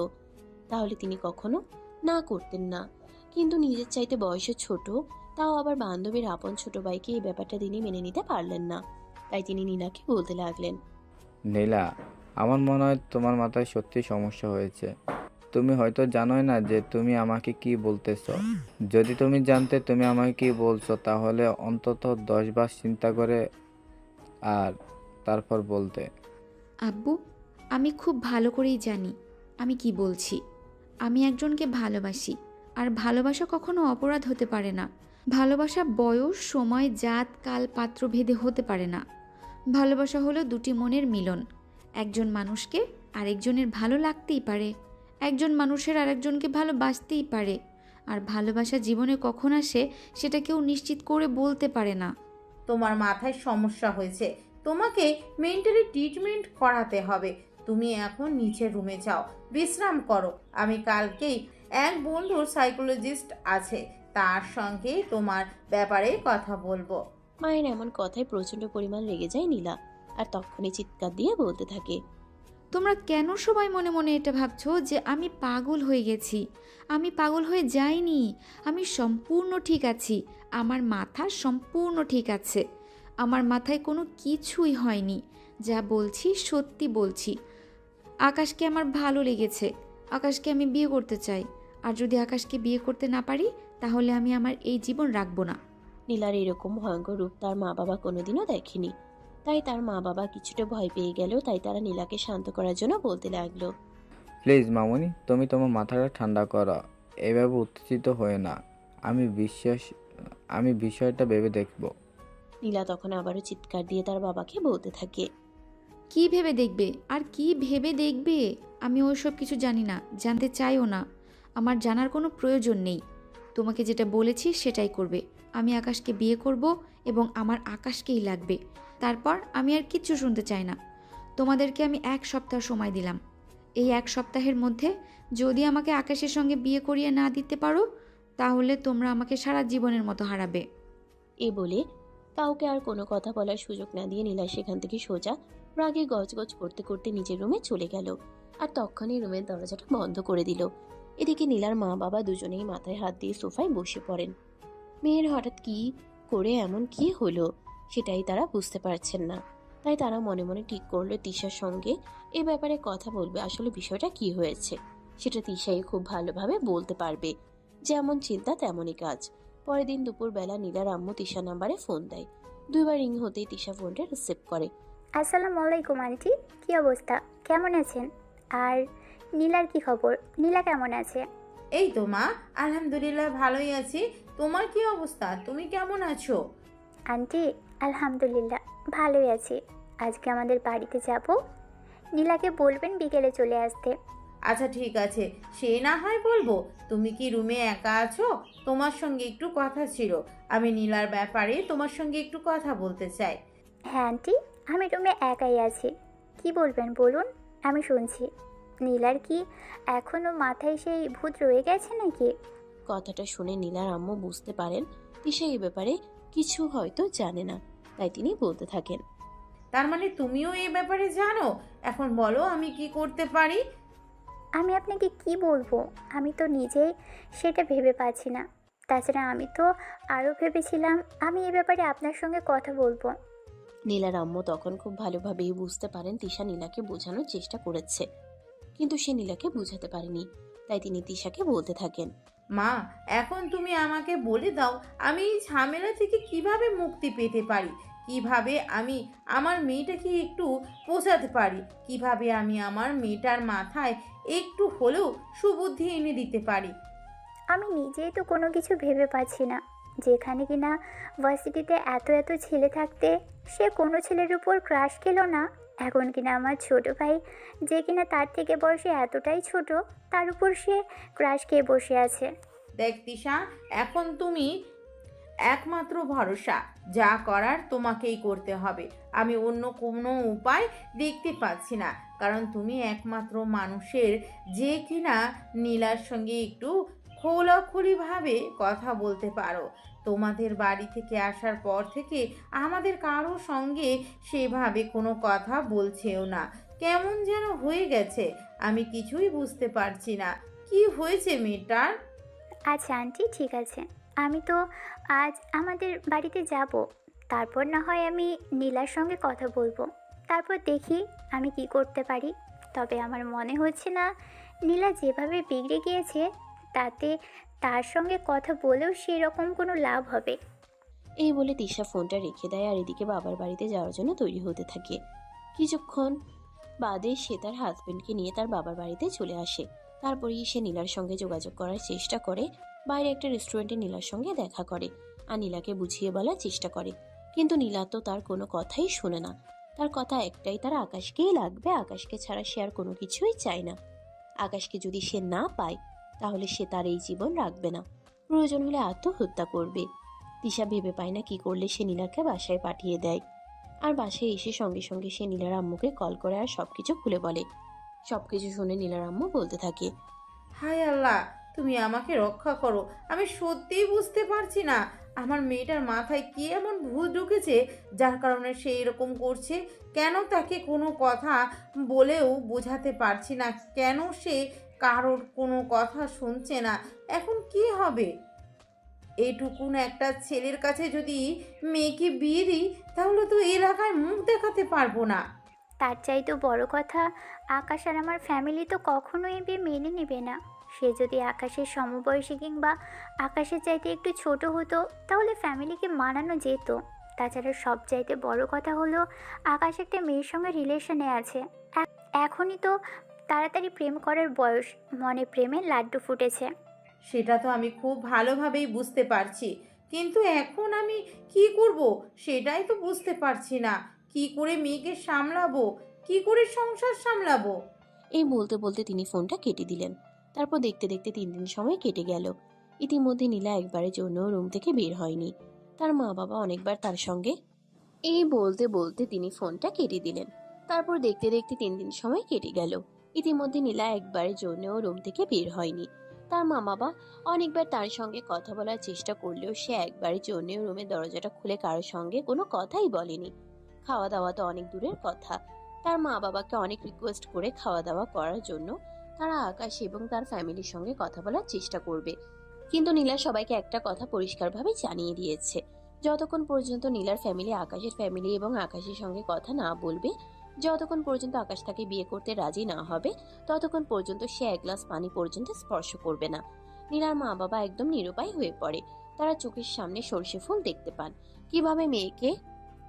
তাহলে তিনি কখনো না করতেন না। কিন্তু নিজের চাইতে বয়সে ছোট, তাও আবার বান্ধবীর আপন ছোট ভাইকে এই ব্যাপারটা তিনি মেনে নিতে পারলেন না। তাই তিনি নীলাকে বলতে লাগলেন, নীলা, আমার মনে হয় তোমার মাথায় সত্যি সমস্যা হয়েছে। তুমি হয়তো জানোই না যে তুমি আমাকে কি বলতেছো। যদি তুমি জানতে তুমি আমাকে কি বলছো তাহলে অন্তত 10 বার চিন্তা করে আর তারপর বলতে। আব্বু, আমি খুব ভালো করেই জানি আমি কি বলছি। আমি একজনকে ভালোবাসি, আর ভালোবাসা কখনো অপরাধ হতে পারে না। ভালোবাসা বয়স, সময়, জাত, কাল, পাত্র ভেদে হতে পারে না। ভালোবাসা হলো দুটি মনের মিলন। একজন মানুষকে আরেকজনের ভালো লাগতেই পারে, একজন মানুষের আরেকজনকে ভালোবাসতেই পারে। আর ভালোবাসা জীবনে কখন আসে সেটা কেউ নিশ্চিত করে বলতে পারে না। তোমার মাথায় সমস্যা হয়েছে, তোমাকে মেন্টালি ট্রিটমেন্ট করাতে হবে। তুমি এখন নিচের রুমে যাও, বিশ্রাম করো। আমি কালকেই এক বন্ধুর সাইকোলজিস্ট আছে, তার সঙ্গে তোমার ব্যাপারে কথা বলবো। মায়ের এমন কথায় প্রচন্ড পরিমাণ রেগে যায় নীলা, আর তখনই চিৎকার দিয়ে বলতে থাকে, তোমরা কেন সবাই মনে মনে এটা ভাবছো যে আমি পাগল হয়ে গেছি? আমি পাগল হয়ে যাইনি, আমি সম্পূর্ণ ঠিক আছি। আমার মাথা সম্পূর্ণ ঠিক আছে, আমার মাথায় কোনো কিছুই হয়নি। যা বলছি সত্যি বলছি। আকাশকে আমার ভালো লেগেছে, আকাশকে আমি বিয়ে করতে চাই। আর যদি আকাশকে বিয়ে করতে না পারি তাহলে আমি আমার এই জীবন রাখবো না। নীলার এরকম ভয়ঙ্কর রূপ তার মা বাবা কোনোদিনও দেখেনি। তাই তার মা বাবা কিছুটা ভয় পেয়ে গেল। তাই তারা নীলাকে শান্ত করার জন্য বলতে লাগলো, প্লিজ মামুনি, তুমি তোমার মাথাটা ঠান্ডা করো, এভাবে উত্তেজিত হয়ে না। আমি বিষয়টা ভেবে দেখব। নীলা তখন আবারও চিৎকার দিয়ে তার বাবাকে বলতে থাকে, কি ভেবে দেখবে? আর কি ভেবে দেখবে? আমি ওইসব কিছু জানি না, জানতে চাইও না। আমার জানার কোনো প্রয়োজন নেই। তোমাকে যেটা বলেছি সেটাই করবে। আমি আকাশকে বিয়ে করব এবং আমার আকাশকেই লাগবে। তারপর আমি আর কিচ্ছু শুনতে চাই না। তোমাদেরকে আমি 1 সপ্তাহ সময় দিলাম। এই 1 সপ্তাহের মধ্যে যদি আমাকে আকাশের সঙ্গে বিয়ে করিয়ে না দিতে পারো তাহলে তোমরা আমাকে সারা জীবনের মতো হারাবে। এ বলে কাউকে আর কোনো কথা বলার সুযোগ না দিয়ে নীলা সেখান থেকে সোজা রাগে গজগজ করতে করতে নিজের রুমে চলে গেল। আর তখনই রুমের দরজাটা বন্ধ করে দিল। এদিকে নীলার মা বাবা দুজনেই মাথায় হাত দিয়ে সোফায় বসে পড়েন। মেয়ের হঠাৎ কি করে এমন কি হলো সেটাই তারা বুঝতে পারছেন না। তাই তারা মনে মনে ঠিক করলো তিশার সঙ্গে এ ব্যাপারে কথা বলবে। আসলে বিষয়টা কি হয়েছে সেটা তিশাই খুব ভালোভাবে বলতে পারবে। যেমন চিন্তা তেমনই কাজ। পরের দিন দুপুরবেলা নীলার আম্মু তিশার নাম্বারে ফোন দেয়। 2 বার রিং হতেই তিশা ফোনটা রিসিভ করে। আসসালামু আলাইকুম আন্টি, কী অবস্থা, কেমন আছেন? আর নীলার কি খবর? নীলা কেমন আছে? এই তো মা, আলহামদুলিল্লাহ ভালোই আছি। তোমার কি অবস্থা, তুমি কেমন আছো? আন্টি আলহামদুলিল্লাহ ভালোই আছি। আজকে আমাদের বাড়িতে যাব, নীলাকে বলবেন বিকেলে চলে আসতে। আচ্ছা ঠিক আছে, সে না হয় বলবো। তুমি কি রুমে একা আছো? তোমার সঙ্গে একটু কথা ছিল, আমি নীলার ব্যাপারে তোমার সঙ্গে একটু কথা বলতে চাই। হ্যাঁ আন্টি, আমি রুমে একাই আছি। কি বলবেন বলুন, আমি শুনছি। নীলার কি এখনও মাথায় সেই ভূত রয়ে গেছে নাকি? কথাটা শুনে নীলার আম্মু বুঝতে পারেন তিশা এই ব্যাপারে কিছু হয়তো জানে না। তাই তিনি বলতে থাকেন, তার মানে তুমিও এই ব্যাপারে জানো। এখন বলো আমি কি করতে পারি। আমি আপনাকে কি বলবো, আমি তো নিজেই সেটা ভেবে পাচ্ছি না। তাছাড়া আমি তো আরও ভেবেছিলাম আমি এ ব্যাপারে আপনার সঙ্গে কথা বলবো। নীলার আম্মু তখন খুব ভালোভাবেই বুঝতে পারেন তিশা নীলাকে বোঝানোর চেষ্টা করেছে, কিন্তু সে নীলাকে বোঝাতে পারেনি। তাই তিনি তিশাকে বলতে থাকেন, মা, এখন তুমি আমাকে বলে দাও আমি এই ঝামেলা থেকে কিভাবে মুক্তি পেতে পারি, কিভাবে আমি আমার মেয়েটাকে একটু বোঝাতে পারি, কিভাবে আমি আমার মেয়েটার মাথায় একটু হলেও সুবুদ্ধি এনে দিতে পারি। আমি নিজেই তো কোনো কিছু ভেবে পাচ্ছি না। যেখানে কিনা ভার্সিটিতে এত এত ছেলে থাকতে সে কোনো ছেলের উপর ক্রাশ খেলো না, এখন কিনা আমার ছোট ভাই যে কিনা তার থেকে বয়সে এতটাই ছোট, তার উপর সে ক্রাশ খেয়ে বসে আছে। দেখ তিশা, এখন তুমি একমাত্র ভরসা, যা করার তোমাকেই করতে হবে। আমি অন্য কোনো উপায় দেখতে পাচ্ছি না, কারণ তুমি একমাত্র মানুষের যে কিনা নীলার সঙ্গে একটু খোলাখুলিভাবে কথা বলতে পারো। তোমাদের বাড়ি থেকে আসার পর থেকে আমাদের কারো সঙ্গে সেভাবে কোনো কথা বলছেও না, কেমন যেন হয়ে গেছে। আমি কিছুই বুঝতে পারছি না কি হয়েছে মেয়েটার। আচ্ছা আন্টি, ঠিক আছে, আমি তো আজ আমাদের বাড়িতে যাব। তারপর না হয় আমি নীলার সঙ্গে কথা বলবো। তারপর দেখি আমি কি করতে পারি। তবে আমার মনে হচ্ছে না নীলা যেভাবে বিগড়ে গিয়েছে তাতে তার সঙ্গে কথা বলেও সেরকম কোনো লাভ হবে। এই বলে তিশা ফোনটা রেখে দেয় আর এদিকে বাবার বাড়িতে যাওয়ার জন্য তৈরি হতে থাকে। কিছুক্ষণ বাদে সে তার হাজবেন্ডকে নিয়ে তার বাবার বাড়িতে চলে আসে। তারপরেই সে নীলার সঙ্গে যোগাযোগ করার চেষ্টা করে। বাইরে একটা রেস্টুরেন্টে নীলার সঙ্গে দেখা করে আর নীলাকে বুঝিয়ে বলার চেষ্টা করে, কিন্তু নীলা তো তার কোনো কথাই শোনে না। তার কথা একটাই, তার আকাশকেই লাগবে, আকাশকে ছাড়া সে আর কোনো কিছুই চায় না। আকাশকে যদি সে না পায় তাহলে সে তার এই জীবন রাখবে না, প্রয়োজন হলে আত্মহত্যা করবে। তিশা ভেবে পায় না কি করলে সে নীলাকে বাসায় পাঠিয়ে দেয়। আর বাসায় এসে সঙ্গে সঙ্গে সে নীলার আম্মুকে কল করে আর সবকিছু খুলে বলে। সবকিছু শুনে নীলার আম্মু বলতে থাকে, হায় আল্লাহ, তুমি আমাকে রক্ষা করো। আমি সত্যিই বুঝতে পারছি না আমার মেয়েটার মাথায় কি এমন ভূত ঢুকেছে যার কারণে সে এরকম করছে। কেন তাকে কোনো কথা বলেও বোঝাতে পারছি না, কেন সে কারোর কোনো কথা শুনছে না। এখন কি হবে? এইটুকুন একটা ছেলের কাছে যদি মেয়েকে বিয়ে দিই তাহলে তো এলাকায় মুখ দেখাতে পারবো না। তার চাইতেও বড় কথা, আকাশ আর আমার ফ্যামিলি তো কখনোই বিয়ে মেনে নেবে না। সে যদি আকাশের সমবয়সী কিংবা আকাশের চাইতে একটু ছোট হতো তাহলে ফ্যামিলিকে মানানো যেত। তাছাড়া সব চাইতে বড় কথা হলো আকাশ একটা মেয়ের সঙ্গে রিলেশনে আছে। এখনই তো তাড়াতাড়ি প্রেম করার বয়স, মনে প্রেমের লাড্ডু ফুটেছে। সেটা তো আমি খুব ভালোভাবেই বুঝতে পারছি, কিন্তু এখন আমি কি করব সেটাই তো বুঝতে পারছি না। কি করে মেয়েকে সামলাবো, কি করে সংসার সামলাবো? এই বলতে বলতে তিনি ফোনটা কেটে দিলেন। তারপর দেখতে দেখতে 3 দিন সময় কেটে গেল। ইতিমধ্যে নীলা একবারের জন্য রুম থেকে বের হয়নি। তার মা বাবা অনেকবার তার সঙ্গে এই বলতে বলতে তিনি ফোনটা কেটে দিলেন। তারপর দেখতে দেখতে 3 দিন সময় কেটে গেল। ইতিমধ্যে নীলা একবারের জন্যও রুম থেকে বের হয়নি। তার মা বাবা অনেকবার তার সঙ্গে কথা বলার চেষ্টা করলেও সে একবারের জন্যও রুমের দরজাটা খুলে কারোর সঙ্গে কোনো কথাই বলেনি। খাওয়া দাওয়া তো অনেক দূরের কথা। তার মা বাবাকে অনেক রিকোয়েস্ট করে খাওয়া দাওয়া করার জন্য তারা আকাশ এবং তার ফ্যামিলির সঙ্গে কথা বলার চেষ্টা করবে, কিন্তু নীলা সবাইকে একটা কথা পরিষ্কারভাবে জানিয়ে দিয়েছে, যতক্ষণ পর্যন্ত নীলার ফ্যামিলি আকাশের ফ্যামিলি এবং আকাশের সঙ্গে কথা না বলবে, যতক্ষণ পর্যন্ত আকাশ তাকে বিয়ে করতে রাজি না হবে, ততক্ষণ পর্যন্ত সে এক গ্লাস পানি পর্যন্ত স্পর্শ করবে না। নীলার মা বাবা একদম নিরুপায় হয়ে পড়ে। তারা চোখের সামনে সর্ষে ফুল দেখতে পান, কিভাবে মেয়েকে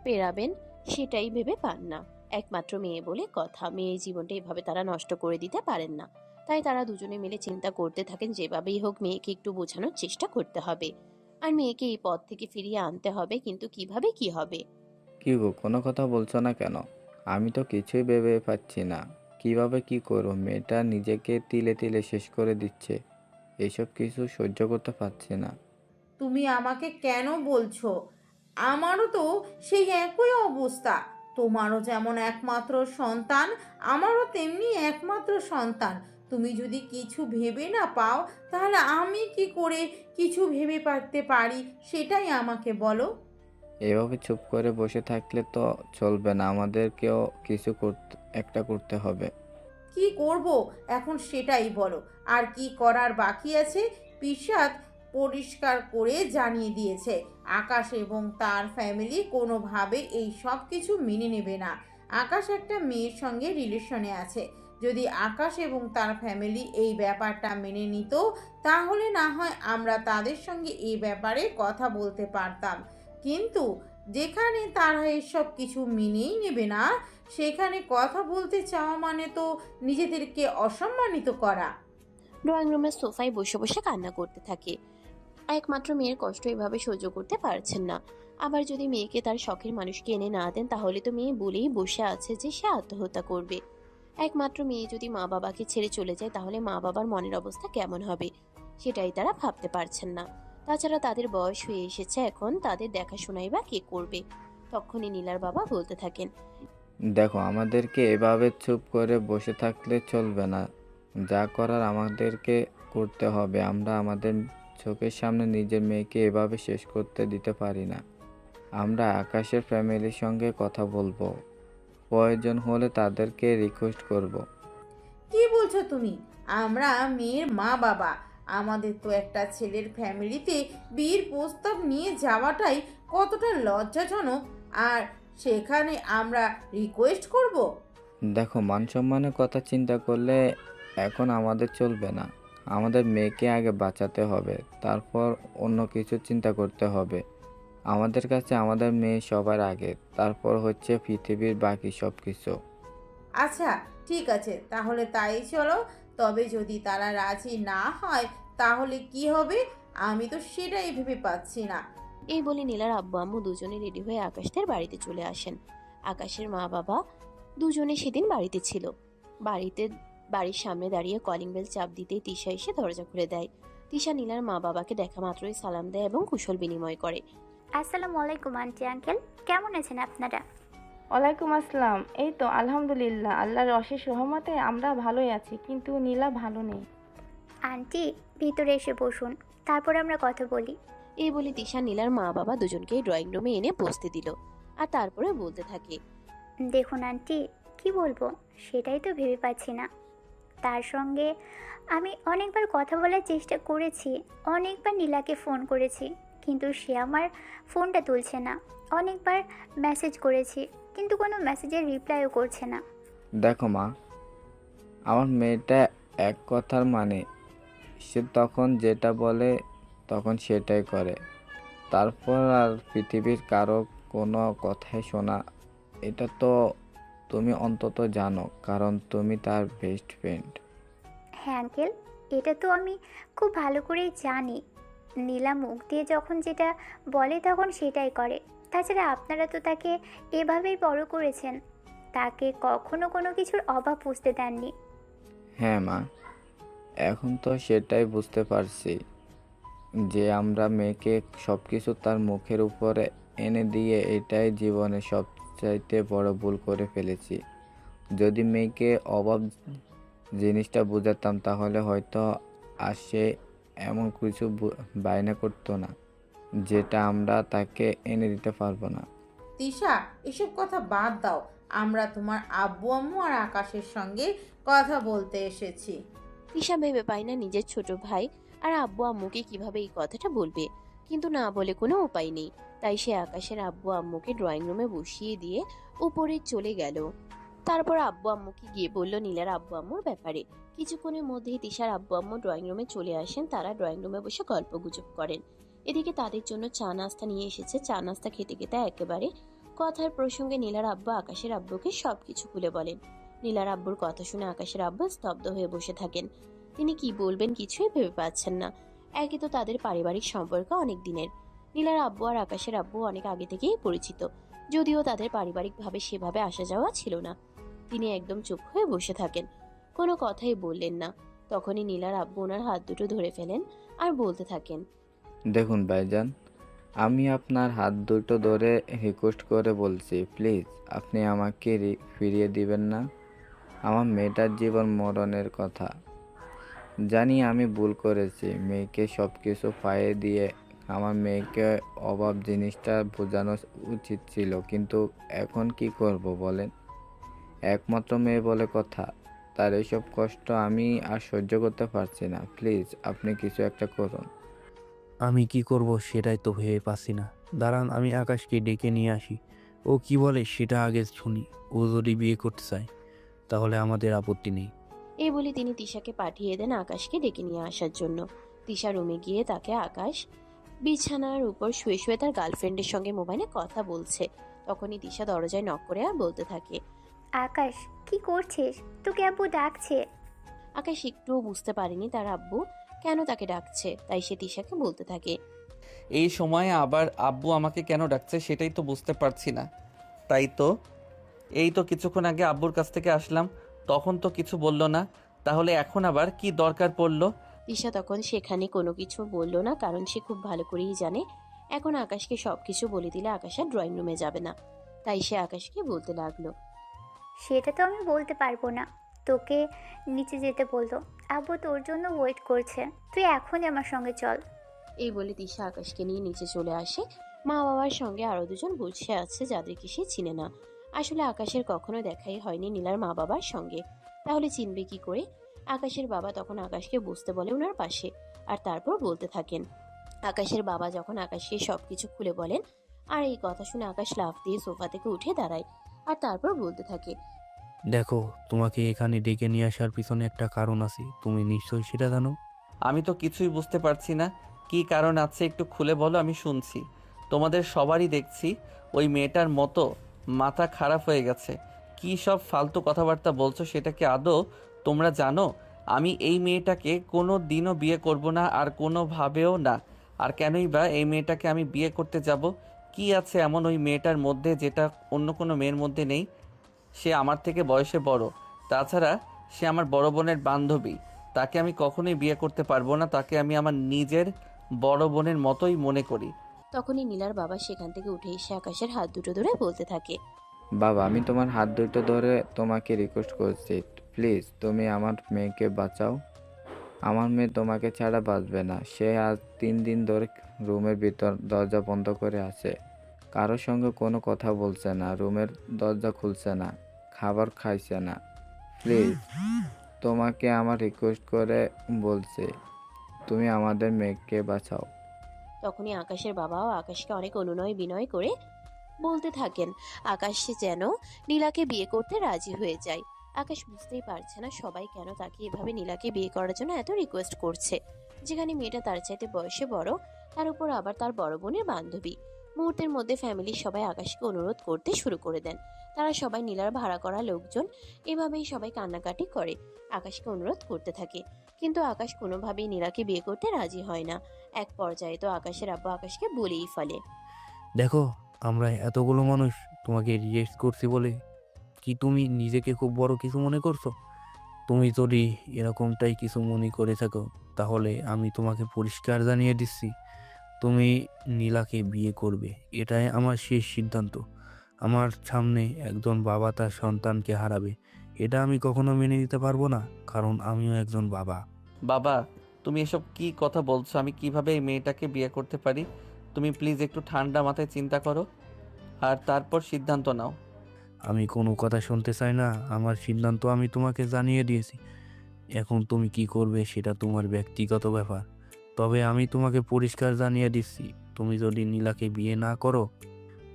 পেরাবেন সেটাই ভেবে পান না। একমাত্র মেয়ে বলে কথা, মেয়ের জীবনটা এভাবে তারা নষ্ট করে দিতে পারেন না। তাই তারা দুজনে মিলে চিন্তা করতে থাকেন যেভাবেই হোক মেয়েকে একটু বোঝানোর চেষ্টা করতে হবে আর মেয়েকে এই পথ থেকে ফিরিয়ে আনতে হবে, কিন্তু কিভাবে কি হবে। কি গো, কোনো কথা বলছো না কেন? আমি তো কিছুই ভেবে পাচ্ছি না কিভাবে কি করবো। মেয়েটা নিজেকে তিলে তিলে শেষ করে দিচ্ছে, এসব কিছু সহ্য করতে পারছি না। তুমি আমাকে কেন বলছো? আমারও তো সেই একই অবস্থা। তোমারও যেমন একমাত্র সন্তান, আমারও তেমনি একমাত্র সন্তান। তুমি যদি কিছু ভেবে না পাও তাহলে আমি কি করে কিছু ভেবে পারতে পারি সেটাই আমাকে বলো। এভাবে চুপ করে বসে থাকলে তো চলবে না, আমাদেরকেও কিছু করতে হবে। কি করব এখন সেটাই বলো। আর কি করার বাকি আছে? পিশাদ পরিষ্কার করে জানিয়ে দিয়েছে আকাশ এবং তার ফ্যামিলি কোনোভাবে এই সব কিছু মেনে নেবে না। আকাশ একটা মেয়ের সঙ্গে রিলেশনে আছে। যদি আকাশ এবং তার ফ্যামিলি এই ব্যাপারটা মেনে নিত, তাহলে না হয় আমরা তাদের সঙ্গে এই ব্যাপারে কথা বলতে পারতাম। কিন্তু যেখানে তারা এসব কিছু মেনেই নেবে না, সেখানে কথা বলতে চাওয়া মানে তো নিজেদেরকে অসম্মানিত করা। ড্রয়িং রুমের সোফায় বসে বসে কান্না করতে থাকে। একমাত্র মেয়ের কষ্ট এভাবে সহ্য করতে পারছেন না। আবার যদি মেয়েকে তার শখের মানুষকে এনে না দেন, তাহলে তো মেয়ে বলেই বসে আছে যে সে আত্মহত্যা করবে। একমাত্র মেয়ে যদি মা বাবাকে ছেড়ে চলে যায়, তাহলে মা বাবার মনের অবস্থা কেমন হবে, সেটাই তারা ভাবতে পারছেন না। তাছাড়া তাদের বয়স হয়ে এসেছে, এখন তাদের দেখাশোনাই বা কে করবে। তখনই নীলার বাবা বলতে থাকেন, দেখো, আমাদেরকে এভাবে চুপ করে বসে থাকলে চলবে না। যা করার আমাদেরকে করতে হবে। আমরা আমাদের চোখের সামনে নিজের মেয়েকে এভাবে শেষ করতে দিতে পারি না। আমরা আকাশের ফ্যামিলির সঙ্গে কথা বলবো, প্রয়োজন হলে তাদেরকে রিকোয়েস্ট করব। কি বলছো তুমি? আমরা মেয়ের মা বাবা। আমাদের তো একটা ছেলের ফ্যামিলিতে বিয়ের প্রস্তাব নিয়ে যাওয়াটাই কতটা লজ্জাজনক, আর সেখানে আমরা রিকোয়েস্ট করব? দেখো, মান সম্মানের কথা চিন্তা করলে এখন আমাদের চলবে না। আমাদের মেয়েকে আগে বাঁচাতে হবে, তারপর অন্য কিছু চিন্তা করতে হবে। আমাদের কাছে আমাদের মেয়ে সবার আগে, তারপর হচ্ছে পৃথিবীর বাকি সব কিছু। আচ্ছা, ঠিক আছে, তাহলে তাই চলো। তবে যদি তারা রাজি না হয়, তাহলে কি হবে? আমি তো সেটাই ভেবে পাচ্ছি না। এই বলে নীলার আব্বু আম্মু দুজনে রেডি হয়ে আকাশদের বাড়িতে চলে আসেন। আকাশের মা বাবা দুজনে সেদিন বাড়িতে ছিল। বাড়ির সামনে দাঁড়িয়ে কলিং বেল চাপ দিতেই তিশা এসে দরজা খুলে দেয়। তিশা নীলার মা বাবাকে দেখা মাত্রই সালাম দেয় এবং কুশল বিনিময় করে। আসসালামু আলাইকুম আন্টি আঙ্কেল, কেমন আছেন আপনারা? ওয়ালাইকুম আসসালাম। এই তো আলহামদুলিল্লাহ, আল্লাহর অশেষ রহমতে আমরা ভালোই আছি, কিন্তু নীলা ভালো নেই। আন্টি, ভিতরে এসে বসুন, তারপর আমরা কথা বলি। এই বলে তিশা নীলার মা বাবা দুজনকেই ড্রয়িং রুমে এনে বসতে দিল। আর তারপরে বলতে থাকে, দেখুন আন্টি, কি বলবো সেটাই তো ভেবে পাচ্ছি না। তার সঙ্গে আমি অনেকবার কথা বলার চেষ্টা করেছি, অনেকবার নীলাকে ফোন করেছি, কিন্তু সে আমার ফোনটা তুলছে না। অনেকবার মেসেজ করেছি, কিন্তু কোনো মেসেজের রিপ্লাইও করছে না। দেখো মা, আমার মেয়েটা এক কথার মানে, সে তখন যেটা বলে তখন সেটাই করে। তারপর আর পৃথিবীর কারো কোনো কথাই শোনা। এটা তো তুমি অন্তত জানো, কারণ তুমি তার বেস্ট ফ্রেন্ড। হ্যাঁ আঙ্কেল, এটা তো আমি খুব ভালো করেই জানি। নীলা মুখ দিয়ে যখন যেটা বলে তখন সেটাই করে। তাছাড়া আপনারা তো তাকে এভাবেই বড় করেছেন, তাকে কখনো কোনো কিছুর অভাব বুঝতে দেননি। হ্যাঁ মা, এখন তো সেটাই বুঝতে পারছি যে আমরা মেয়েকে সব কিছু তার মুখের উপরে এনে দিয়ে এটাই জীবনে সবচাইতে বড় ভুল করে ফেলেছি। যদি মেয়েকে অভাব জিনিসটা বোঝাতাম, তাহলে হয়তো আর সে এমন কিছু বায়না করতো না যেটা আমরা তাকে এনে দিতে পারবো না। তিশা, এসব কথা বাদ দাও। আমরা তোমার আব্বু আম্মু আর আকাশের সঙ্গে কথা বলতে এসেছি। তিশা ভেবে পায় না নিজের ছোট ভাই আর আব্বু আম্মুকে কিভাবে এই কথাটা বলবে, কিন্তু না বলে কোনো উপায় নেই। তাই সে আকাশের আব্বু আম্মুকে ড্রয়িং রুমে বসিয়ে দিয়ে উপরে চলে গেল। তারপর আব্বু আম্মুকে গিয়ে বলল নীলার আব্বু আম্মুর ব্যাপারে। কিছুক্ষণের মধ্যেই তিশার আব্বু আম্মু ড্রয়িং রুমে চলে আসেন। তারা ড্রয়িং রুমে বসে গল্প গুজব করেন। এদিকে তাদের জন্য চা নাস্তা নিয়ে এসেছে। চা নাস্তা খেতে খেতে একেবারে কথার প্রসঙ্গে নীলার আব্বু আকাশের আব্বুকে সবকিছু খুলে বলেন। নীলার আব্বুর কথা শুনে আকাশের আব্বু স্তব্ধ হয়ে বসে থাকেন। তিনি কি বলবেন কিছুই ভেবে পাচ্ছেন না। একে তো তাদের পারিবারিক সম্পর্ক অনেক দিনের। নীলার আব্বু আর আকাশের আব্বু অনেক আগে থেকেই পরিচিত, যদিও তাদের পারিবারিকভাবে সেভাবে আসা যাওয়া ছিল না। তিনি একদম চুপ হয়ে বসে থাকেন, কোনো কথাই বললেন না। তখনই নীলার আব্বু ওনার হাত দুটো ধরে ফেলেন আর বলতে থাকেন, দেখুন ভাইজান, আমি আপনার হাত দুটো ধরে রিকোয়েস্ট করে বলছি, প্লিজ আপনি আমাকে ফিরিয়ে দিবেন না। আমার মেয়েটার জীবন মরণের কথা। জানি আমি ভুল করেছি, মেয়েকে সব কিছু পায়ে দিয়ে আমার মেয়েকে অভাব জিনিসটা বোঝানো উচিত ছিল, কিন্তু এখন কি করব বলেন? একমাত্র মেয়ে বলে কথা, তার এসব কষ্ট আমি আর সহ্য করতে পারছি না। প্লিজ আপনি কিছু একটা করুন। আমি কি করব সেটাই তো ভেবে পাচ্ছি না। দাঁড়ান, আমি আকাশকে ডেকে নিয়ে আসি। ও কি বলে সেটা আগে শুনি। ও যদি বিয়ে করতে চায় তাহলে আমাদের আপত্তি নেই। এই বলে তিনি তিশাকে পাঠিয়ে দেন আকাশকে ডেকে নিয়ে আসার জন্য। তিশা রুমে গিয়ে তাকে আকাশ বিছানার উপর শুয়ে শুয়ে তার গার্লফ্রেন্ডের সঙ্গে মোবাইলে কথা বলছে। তখনই তিশা দরজায় নক করে আর বলতে থাকে, আকাশ, কি করছিস? তোকে আব্বু ডাকছে। আকাশ একটুও বুঝতে পারেনি তার আব্বু কেন তাকে ডাকছে, তাই সে তিশাকে বলতে থাকে, এই সময়ে আবার আব্বু আমাকে কেন ডাকছে সেটাই তো বুঝতে পারছি না। তাই তো, এই তো কিছুক্ষণ আগে আব্বুর কাছ থেকে আসলাম, তখন তো কিছু বললো না, তাহলে এখন আবার কি দরকার পড়লো? তিশা তখন সেখানে কোনো কিছু বলল না, কারণ সে খুব ভালো করেই জানে এখন আকাশকে সবকিছু বলে দিলে আকাশ আর ড্রয়িং রুমে যাবে না। তাই সে আকাশকে বলতে লাগলো, সেটা তো আমি বলতে পারবো না। তোকে নিচে যেতে বললো। আব্বু তোর জন্য ওয়েট করছে। তুই এখনই আমার সঙ্গে চল। এই বলে তিশা আকাশকে নিয়ে নিচে চলে আসে। মা বাবার সঙ্গে আরো দুজন বসে আছে যাদেরকে সে চিনে না। আসলে আকাশের কখনো দেখাই হয়নি নীলার মা বাবার সঙ্গে, তাহলে চিনবে কি করে? আকাশের বাবা তখন আকাশকে বসতে বলে ওনার পাশে, আর তারপর বলতে থাকেন। আকাশের বাবা যখন আকাশকে সবকিছু খুলে বলেন, আর এই কথা শুনে আকাশ লাফ দিয়ে সোফা থেকে উঠে দাঁড়ায়, আর তারপর বলতে থাকে, দেখো, তোমাকে এখানে ডেকে নিয়ে আসার পিছনে একটা কারণ আছে, তুমি নিশ্চয়ই সেটা জানো। আমি তো কিছুই বুঝতে পারছি না, কি কারণ আছে একটু খুলে বলো, আমি শুনছি। তোমাদের সবারই দেখছি ওই মেয়েটার মতো মাথা খারাপ হয়ে গেছে। কি সব ফালতু কথাবার্তা বলছো, সেটা কি আদৌ তোমরা জানো? আমি এই মেয়েটাকে কোনো দিনও বিয়ে করব না, আর কোনোভাবেও না। আর কেনই বা এই মেয়েটাকে আমি বিয়ে করতে যাব? কি আছে এমন ওই মেয়েটার মধ্যে যেটা অন্য কোনো মেয়ের মধ্যে নেই? সে আমার থেকে বয়সে বড়, তাছাড়া সে আমার বড় বোনের বান্ধবী। তাকে আমি কখনোই বিয়ে করতে পারবো না, তাকে আমি আমার নিজের বড় বোনের মতোই মনে করি। তখনই নীলার বাবা সেখান থেকে উঠে এসে আকাশের হাত দুটো ধরে বলতে থাকে, বাবা, আমি তোমার হাত দুটো ধরে তোমাকে রিকোয়েস্ট করছি, প্লিজ তুমি আমার মেয়েকে বাঁচাও। আমার মেয়ে তোমাকে ছাড়া বাঁচবে না। সে আজ 3 দিন ধরে রুমের ভিতর দরজা বন্ধ করে আছে, কারোর সঙ্গে কোনো কথা বলছে না, রুমের দরজা খুলছে না, খাবার খাইছে না। প্লিজ তোমাকে আমার রিকোয়েস্ট করে বলছে, তুমি আমাদের মেয়েকে বাঁচাও। তখনই আকাশের বাবাও আকাশকে অনেক অনুনয় বিনয় করে বলতে থাকেন আকাশ যেন নীলাকে বিয়ে করতে রাজি হয়ে যায়। আকাশ বুঝতেই পারছে না সবাই কেন তাকে এভাবে নীলাকে বিয়ে করার জন্য এত রিকোয়েস্ট করছে, যেখানে মেয়েটা তার চাইতে বয়সে বড়, তার উপর আবার তার বড় বোনের বান্ধবী। মুহূর্তের মধ্যে ফ্যামিলির সবাই আকাশকে অনুরোধ করতে শুরু করে দেন। তারা সবাই নীলার ভাড়া করা লোকজন, এভাবেই সবাই কান্নাকাটি করে আকাশকে অনুরোধ করতে থাকে, কিন্তু আকাশ কোনোভাবেই নীলাকে বিয়ে করতে রাজি হয় না। এক পর্যায়ে তো আকাশের আব্বু আকাশকে বলেই ফেলে, দেখো, আমরা এতগুলো মানুষ তোমাকে রিজেক্ট করছি বলে কি তুমি নিজেকে খুব বড় কিছু মনে করছো? তুমি যদি এরকমটাই কিছু মনে করে থাকো তাহলে আমি তোমাকে পরিষ্কার জানিয়ে দিচ্ছি, তুমি নীলাকে বিয়ে করবে। এটাই আমার শেষ সিদ্ধান্ত। আমার সামনে একজন বাবা তার সন্তানকে হারাবে, এটা আমি কখনো মেনে নিতে পারবো না, কারণ আমিও একজন বাবা। বাবা, তুমি এসব কি কথা বলছো? আমি কিভাবে এই মেয়েটাকে বিয়ে করতে পারি? তুমি প্লিজ একটু ঠান্ডা মাথায় চিন্তা করো, আর তারপর সিদ্ধান্ত নাও। আমি কোনো কথা শুনতে চাই না, আমার সিদ্ধান্ত আমি তোমাকে জানিয়ে দিয়েছি। এখন তুমি কি করবে সেটা তোমার ব্যক্তিগত ব্যাপার, তবে আমি তোমাকে পরিষ্কার জানিয়ে দিচ্ছি, তুমি যদি নীলাকে বিয়ে না করো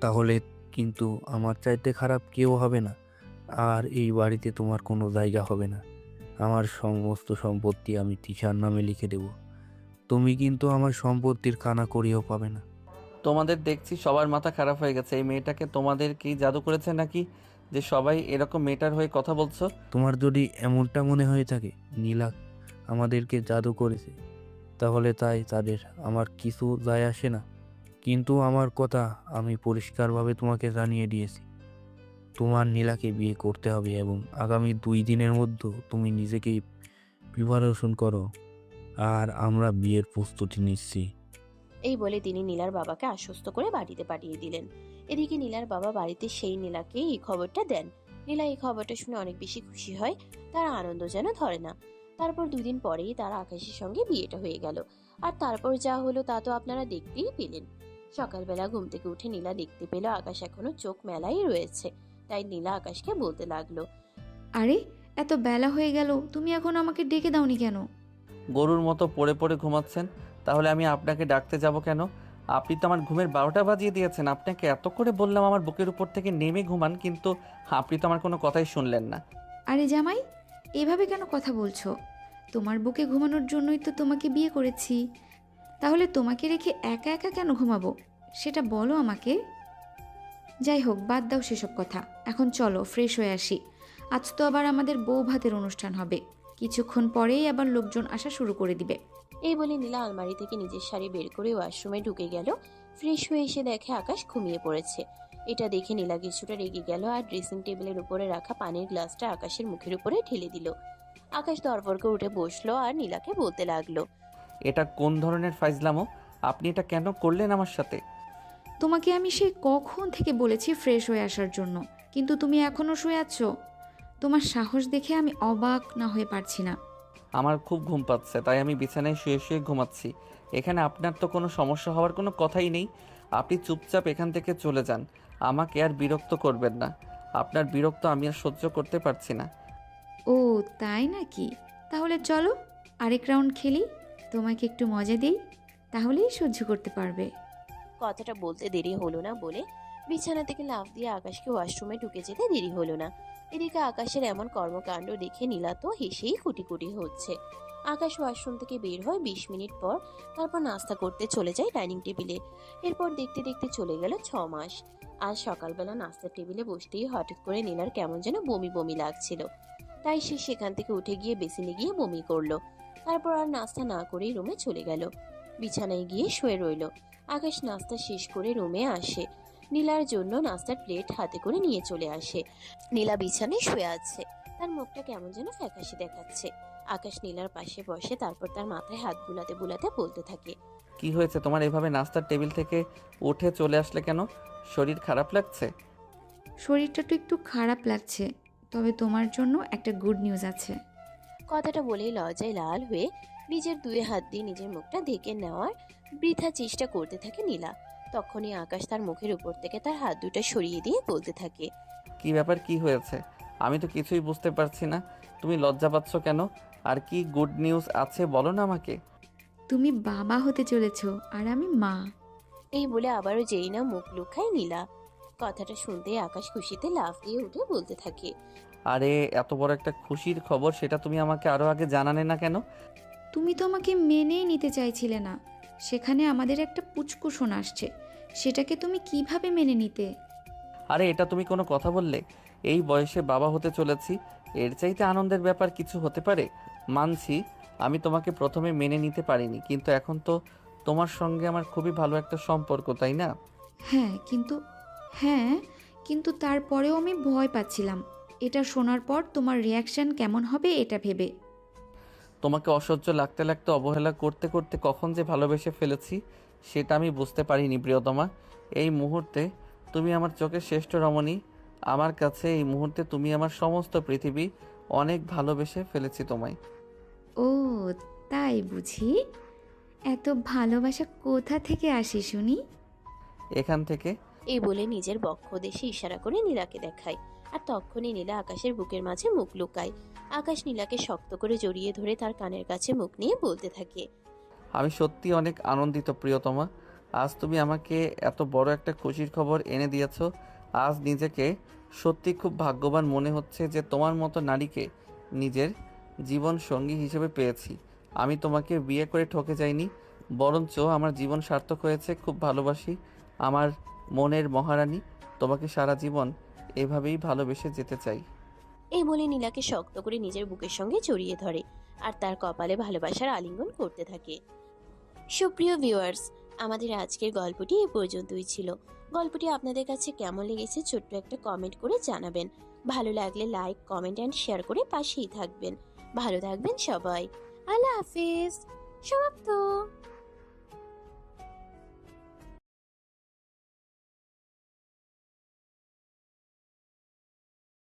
তাহলে কিন্তু আমার চাইতে খারাপ কেউ হবে না, আর এই বাড়িতে তোমার কোনো জায়গা হবে না। আমার সমস্ত সম্পত্তি আমি তিশার নামে লিখে দেব, তুমি কিন্তু আমার সম্পত্তির কানাকড়িও পাবে না। তোমাদের দেখছি সবার মাথা খারাপ হয়ে গেছে। এই মেয়েটাকে তোমাদের কি জাদু করেছে নাকি, যে সবাই এরকম মেয়েটার হয়ে কথা বলছো? তোমার যদি এমনটা মনে হয়ে থাকে নীলা আমাদেরকে জাদু করেছে, তাহলে তাই তাদের, আমার কিছু যায় আসে না। কিন্তু আমার কথা আমি পরিষ্কারভাবে তোমাকে জানিয়ে দিয়েছি, তোমার নীলাকে বিয়ে করতে হবে, এবং আগামী 2 দিনের মধ্যে তুমি নিজেকে প্রিপারেশন করো, আর আমরা বিয়ের প্রস্তুতি নিচ্ছি। এই বলে তিনি নীলার বাবাকে আশ্বস্ত করে বাড়িতে পাঠিয়ে দিলেন। এদিকে নীলার বাবা বাড়িতে সেই নীলাকে এই খবরটা দেন। নীলা এই খবরটা শুনে অনেক বেশি খুশি হয়, তার আনন্দ যেন ধরে না। তারপর 2 দিন পরেই তার আকাশের সঙ্গে বিয়েটা হয়ে গেল। আর তারপর যা হলো তা তো আপনারা দেখতেই পেলেন। সকালবেলা ঘুম থেকে উঠে নীলা দেখতে পেল আকাশ এখনো চোখ মেলাই রয়েছে। তাই নীলা আকাশকে বলতে লাগলো, আরে এত বেলা হয়ে গেল, তুমি এখন আমাকে ডেকে দাওনি কেন? গরুর মতো পড়ে পড়ে ঘুমাচ্ছেন, তাহলে আমি আপনাকে ডাকতে যাব কেন? আপনি তো আমার ঘুমের 12টা বাজিয়ে দিয়েছেন। আপনাকে এত করে বললাম আমার বুকের উপর থেকে নেমে ঘুমান, কিন্তু আপনি তো আমার কোনো কথাই শুনলেন না। আরে জামাই, এভাবে কেন কথা বলছো? তোমার বুকে ঘুমানোর জন্যই তো তোমাকে বিয়ে করেছি। তাহলে তোমাকে রেখে একা একা কেন ঘুমাবো সেটা বলো আমাকে। যাই হোক, বাদ দাও সেসব কথা। এখন চলো ফ্রেশ হয়ে আসি। আজ তো আবার আমাদের বউ ভাতের অনুষ্ঠান হবে। কিছুক্ষণ পরেই আবার লোকজন আসা শুরু করে দিবে। এই বলে নীলা আলমারি থেকে নিজের শাড়ি বের করে ওয়াশরুমে ঢুকে গেল। ফ্রেশ হয়ে এসে দেখে আকাশ ঘুমিয়ে পড়েছে। এটা দেখে নীলা কিছুটা রেগে গেল আর ড্রেসিং টেবিলের উপরে রাখা পানির গ্লাসটা আকাশের মুখের উপরে ঢেলে দিল। আকাশ দরবর করে উঠে বসলো আর নীলাকে বলতে লাগলো, এটা কোন ধরনের ফাইজলামো? আপনি এটা কেন করলেন আমার সাথে? তোমাকে আমি সেই কখন থেকে বলেছি ফ্রেশ হয়ে আসার জন্য, কিন্তু তুমি এখনও শুয়ে আছো। তোমার সাহস দেখে আমি অবাক না হয়ে পারছি না। আমার খুব ঘুম পাচ্ছে, তাই আমি বিছানায় শুয়ে শুয়ে ঘুমাচ্ছি। এখানে আপনার তো কোনো সমস্যা হওয়ার কোনো কথাই নেই। আপনি চুপচাপ এখান থেকে চলে যান। আমাকে আর বিরক্ত করবেন না। আপনার বিরক্ত আমি আর সহ্য করতে পারছি না। ও তাই নাকি? তাহলে চলো আরেক রাউন্ড খেলি, তোমাকে একটু মজা দিই, তাহলেই সহ্য করতে পারবে। কথাটা বলতে দেরি হলো না বলে বিছানা থেকে লাফ দিয়ে আকাশকে ওয়াশরুমে ঢুকে যেতে দেরি হলো না। এদিকে আকাশের এমন কর্মকাণ্ড দেখে নীলা তো হেসেই কুটি কুটি হচ্ছে। আকাশ ওয়াশরুম থেকে বের হয় 20 মিনিট পর। তারপর নাস্তা করতে চলে যায় ডাইনিং টেবিলে। এরপর দেখতে দেখতে চলে গেল 6 মাস। আজ সকালবেলা নাস্তার টেবিলে বসতেই হঠাৎ করে নীলার কেমন যেন বমি বমি লাগছিল। তাই সে সেখান থেকে উঠে গিয়ে বেসিনে গিয়ে বমি করলো। তারপর আর নাস্তা না করেই রুমে চলে গেল। বিছানায় গিয়ে শুয়ে রইল। আকাশ নাস্তা শেষ করে রুমে আসে। নীলার জন্য নাস্তার প্লেট হাতে করে নিয়ে চলে আসে। নীলা বিছানায় শুয়ে আছে, তার মুখটা কেমন যেন ফ্যাকাশে দেখাচ্ছে। আকাশ নীলার পাশে বসে, তারপর তার মাথায় হাত বুলাতে বুলাতে বলতে থাকে, কি হয়েছে তোমার? এভাবে নাস্তার টেবিল থেকে উঠে চলে আসলে কেন? শরীর খারাপ লাগছে? শরীরটা তো একটু খারাপ লাগছে, তবে তোমার জন্য একটা গুড নিউজ আছে। কথাটা বলেই লজ্জায় লাল হয়ে নিজের 2 হাত দিয়ে নিজের মুখটা ঢেকে নেওয়ার বৃথা চেষ্টা করতে থাকে নীলা। তখনই আকাশ তার মুখের উপর থেকে তার হাত দুটো সরিয়ে দিয়ে বলতে থাকে, কি ব্যাপার, কি হয়েছে? আমি তো কিছুই বুঝতে পারছি না। তুমি লজ্জা পাচ্ছ কেন? আর কি গুড নিউজ আছে বলো না আমাকে। তুমি বাবা হতে চলেছ আর আমি মা। এই বলে আবারও যেই না মুখ লুকায় নীলা। কথাটা শুনতে আকাশ খুশিতে লাফ দিয়ে উঠে বলতে থাকে, আরে এত বড় একটা খুশির খবর, সেটা তুমি আমাকে আরো আগে জানালে না কেন? তুমি তো আমাকে মেনেই নিতে চাইছিলে না। সেখানে আমাদের একটা পুচকুশোন আসছে, সেটাকে তুমি কিভাবে মেনে নিতে? আরে এটা তুমি কোনো কথা বললে? এই বয়সে বাবা হতে চলেছি, এর চাইতে আনন্দের ব্যাপার কিছু হতে পারে? মানছি আমি তোমাকে প্রথমে মেনে নিতে পারিনি, কিন্তু এখন তো তোমার সঙ্গে আমার খুবই ভালো একটা সম্পর্ক, তাই না? হ্যাঁ, কিন্তু তারপরেও আমি ভয় পাচ্ছিলাম এটা শোনার পর তোমার রিয়াকশন কেমন হবে এটা ভেবে। তোমাকে অসহ্য লাগতে লাগতে অবহেলা করতে করতে কখন যে ভালোবেসে ফেলেছি সেটা আমি বুঝতে পারিনি প্রিয়তমা। এই মুহূর্তে তুমি আমার চোখের শ্রেষ্ঠ রমণী। আমার কাছে এই মুহূর্তে তুমি আমার সমস্ত পৃথিবী। অনেক ভালোবেসে ফেলেছি তোমায়। ও তাই বুঝি? এত ভালোবাসা কোথা থেকে আসে শুনি? এখান থেকে। এই বলে নিজের বক্ষ দেশে ইশারা করে নীলাকে দেখায়। আর তখনই নীলা আকাশের বুকের মাঝে মুখ লুকায়। আকাশ নীলাকে শক্ত করে জড়িয়ে ধরে তার কানের কাছে মুখ নিয়ে বলতে থাকে, আমি সত্যি অনেক আনন্দিত প্রিয়তমা। আজ তুমি আমাকে এত বড় একটা খুশির খবর এনে দিয়েছো। আজ নিজেকে সত্যি খুব ভাগ্যবান মনে হচ্ছে যে তোমার মতো নারীকে নিজের জীবন সঙ্গী হিসেবে পেয়েছি। আমি তোমাকে বিয়ে করে ঠকে যাইনি, বরঞ্চ আমার জীবন সার্থক হয়েছে। খুব ভালোবাসি আমার মনের মহারানী। তোমাকে সারা জীবন এভাবেই ভালোবেসে যেতে চাই। এই বলে নীলাকে শক্ত করে নিজের বুকের সঙ্গে জড়িয়ে ধরে আর তার কপালে ভালোবাসার আলিঙ্গন করতে থাকে। সুপ্রিয় ভিউয়ার্স, আমাদের আজকের গল্পটি এ পর্যন্তই ছিল। গল্পটি আপনাদের কাছে কেমন লেগেছে ছোট্ট একটা কমেন্ট করে জানাবেন। ভালো লাগলে লাইক, কমেন্ট অ্যান্ড শেয়ার করে পাশেই থাকবেন। ভালো থাকবেন সবাই। আল্লাহ হাফিজ। সমাপ্ত।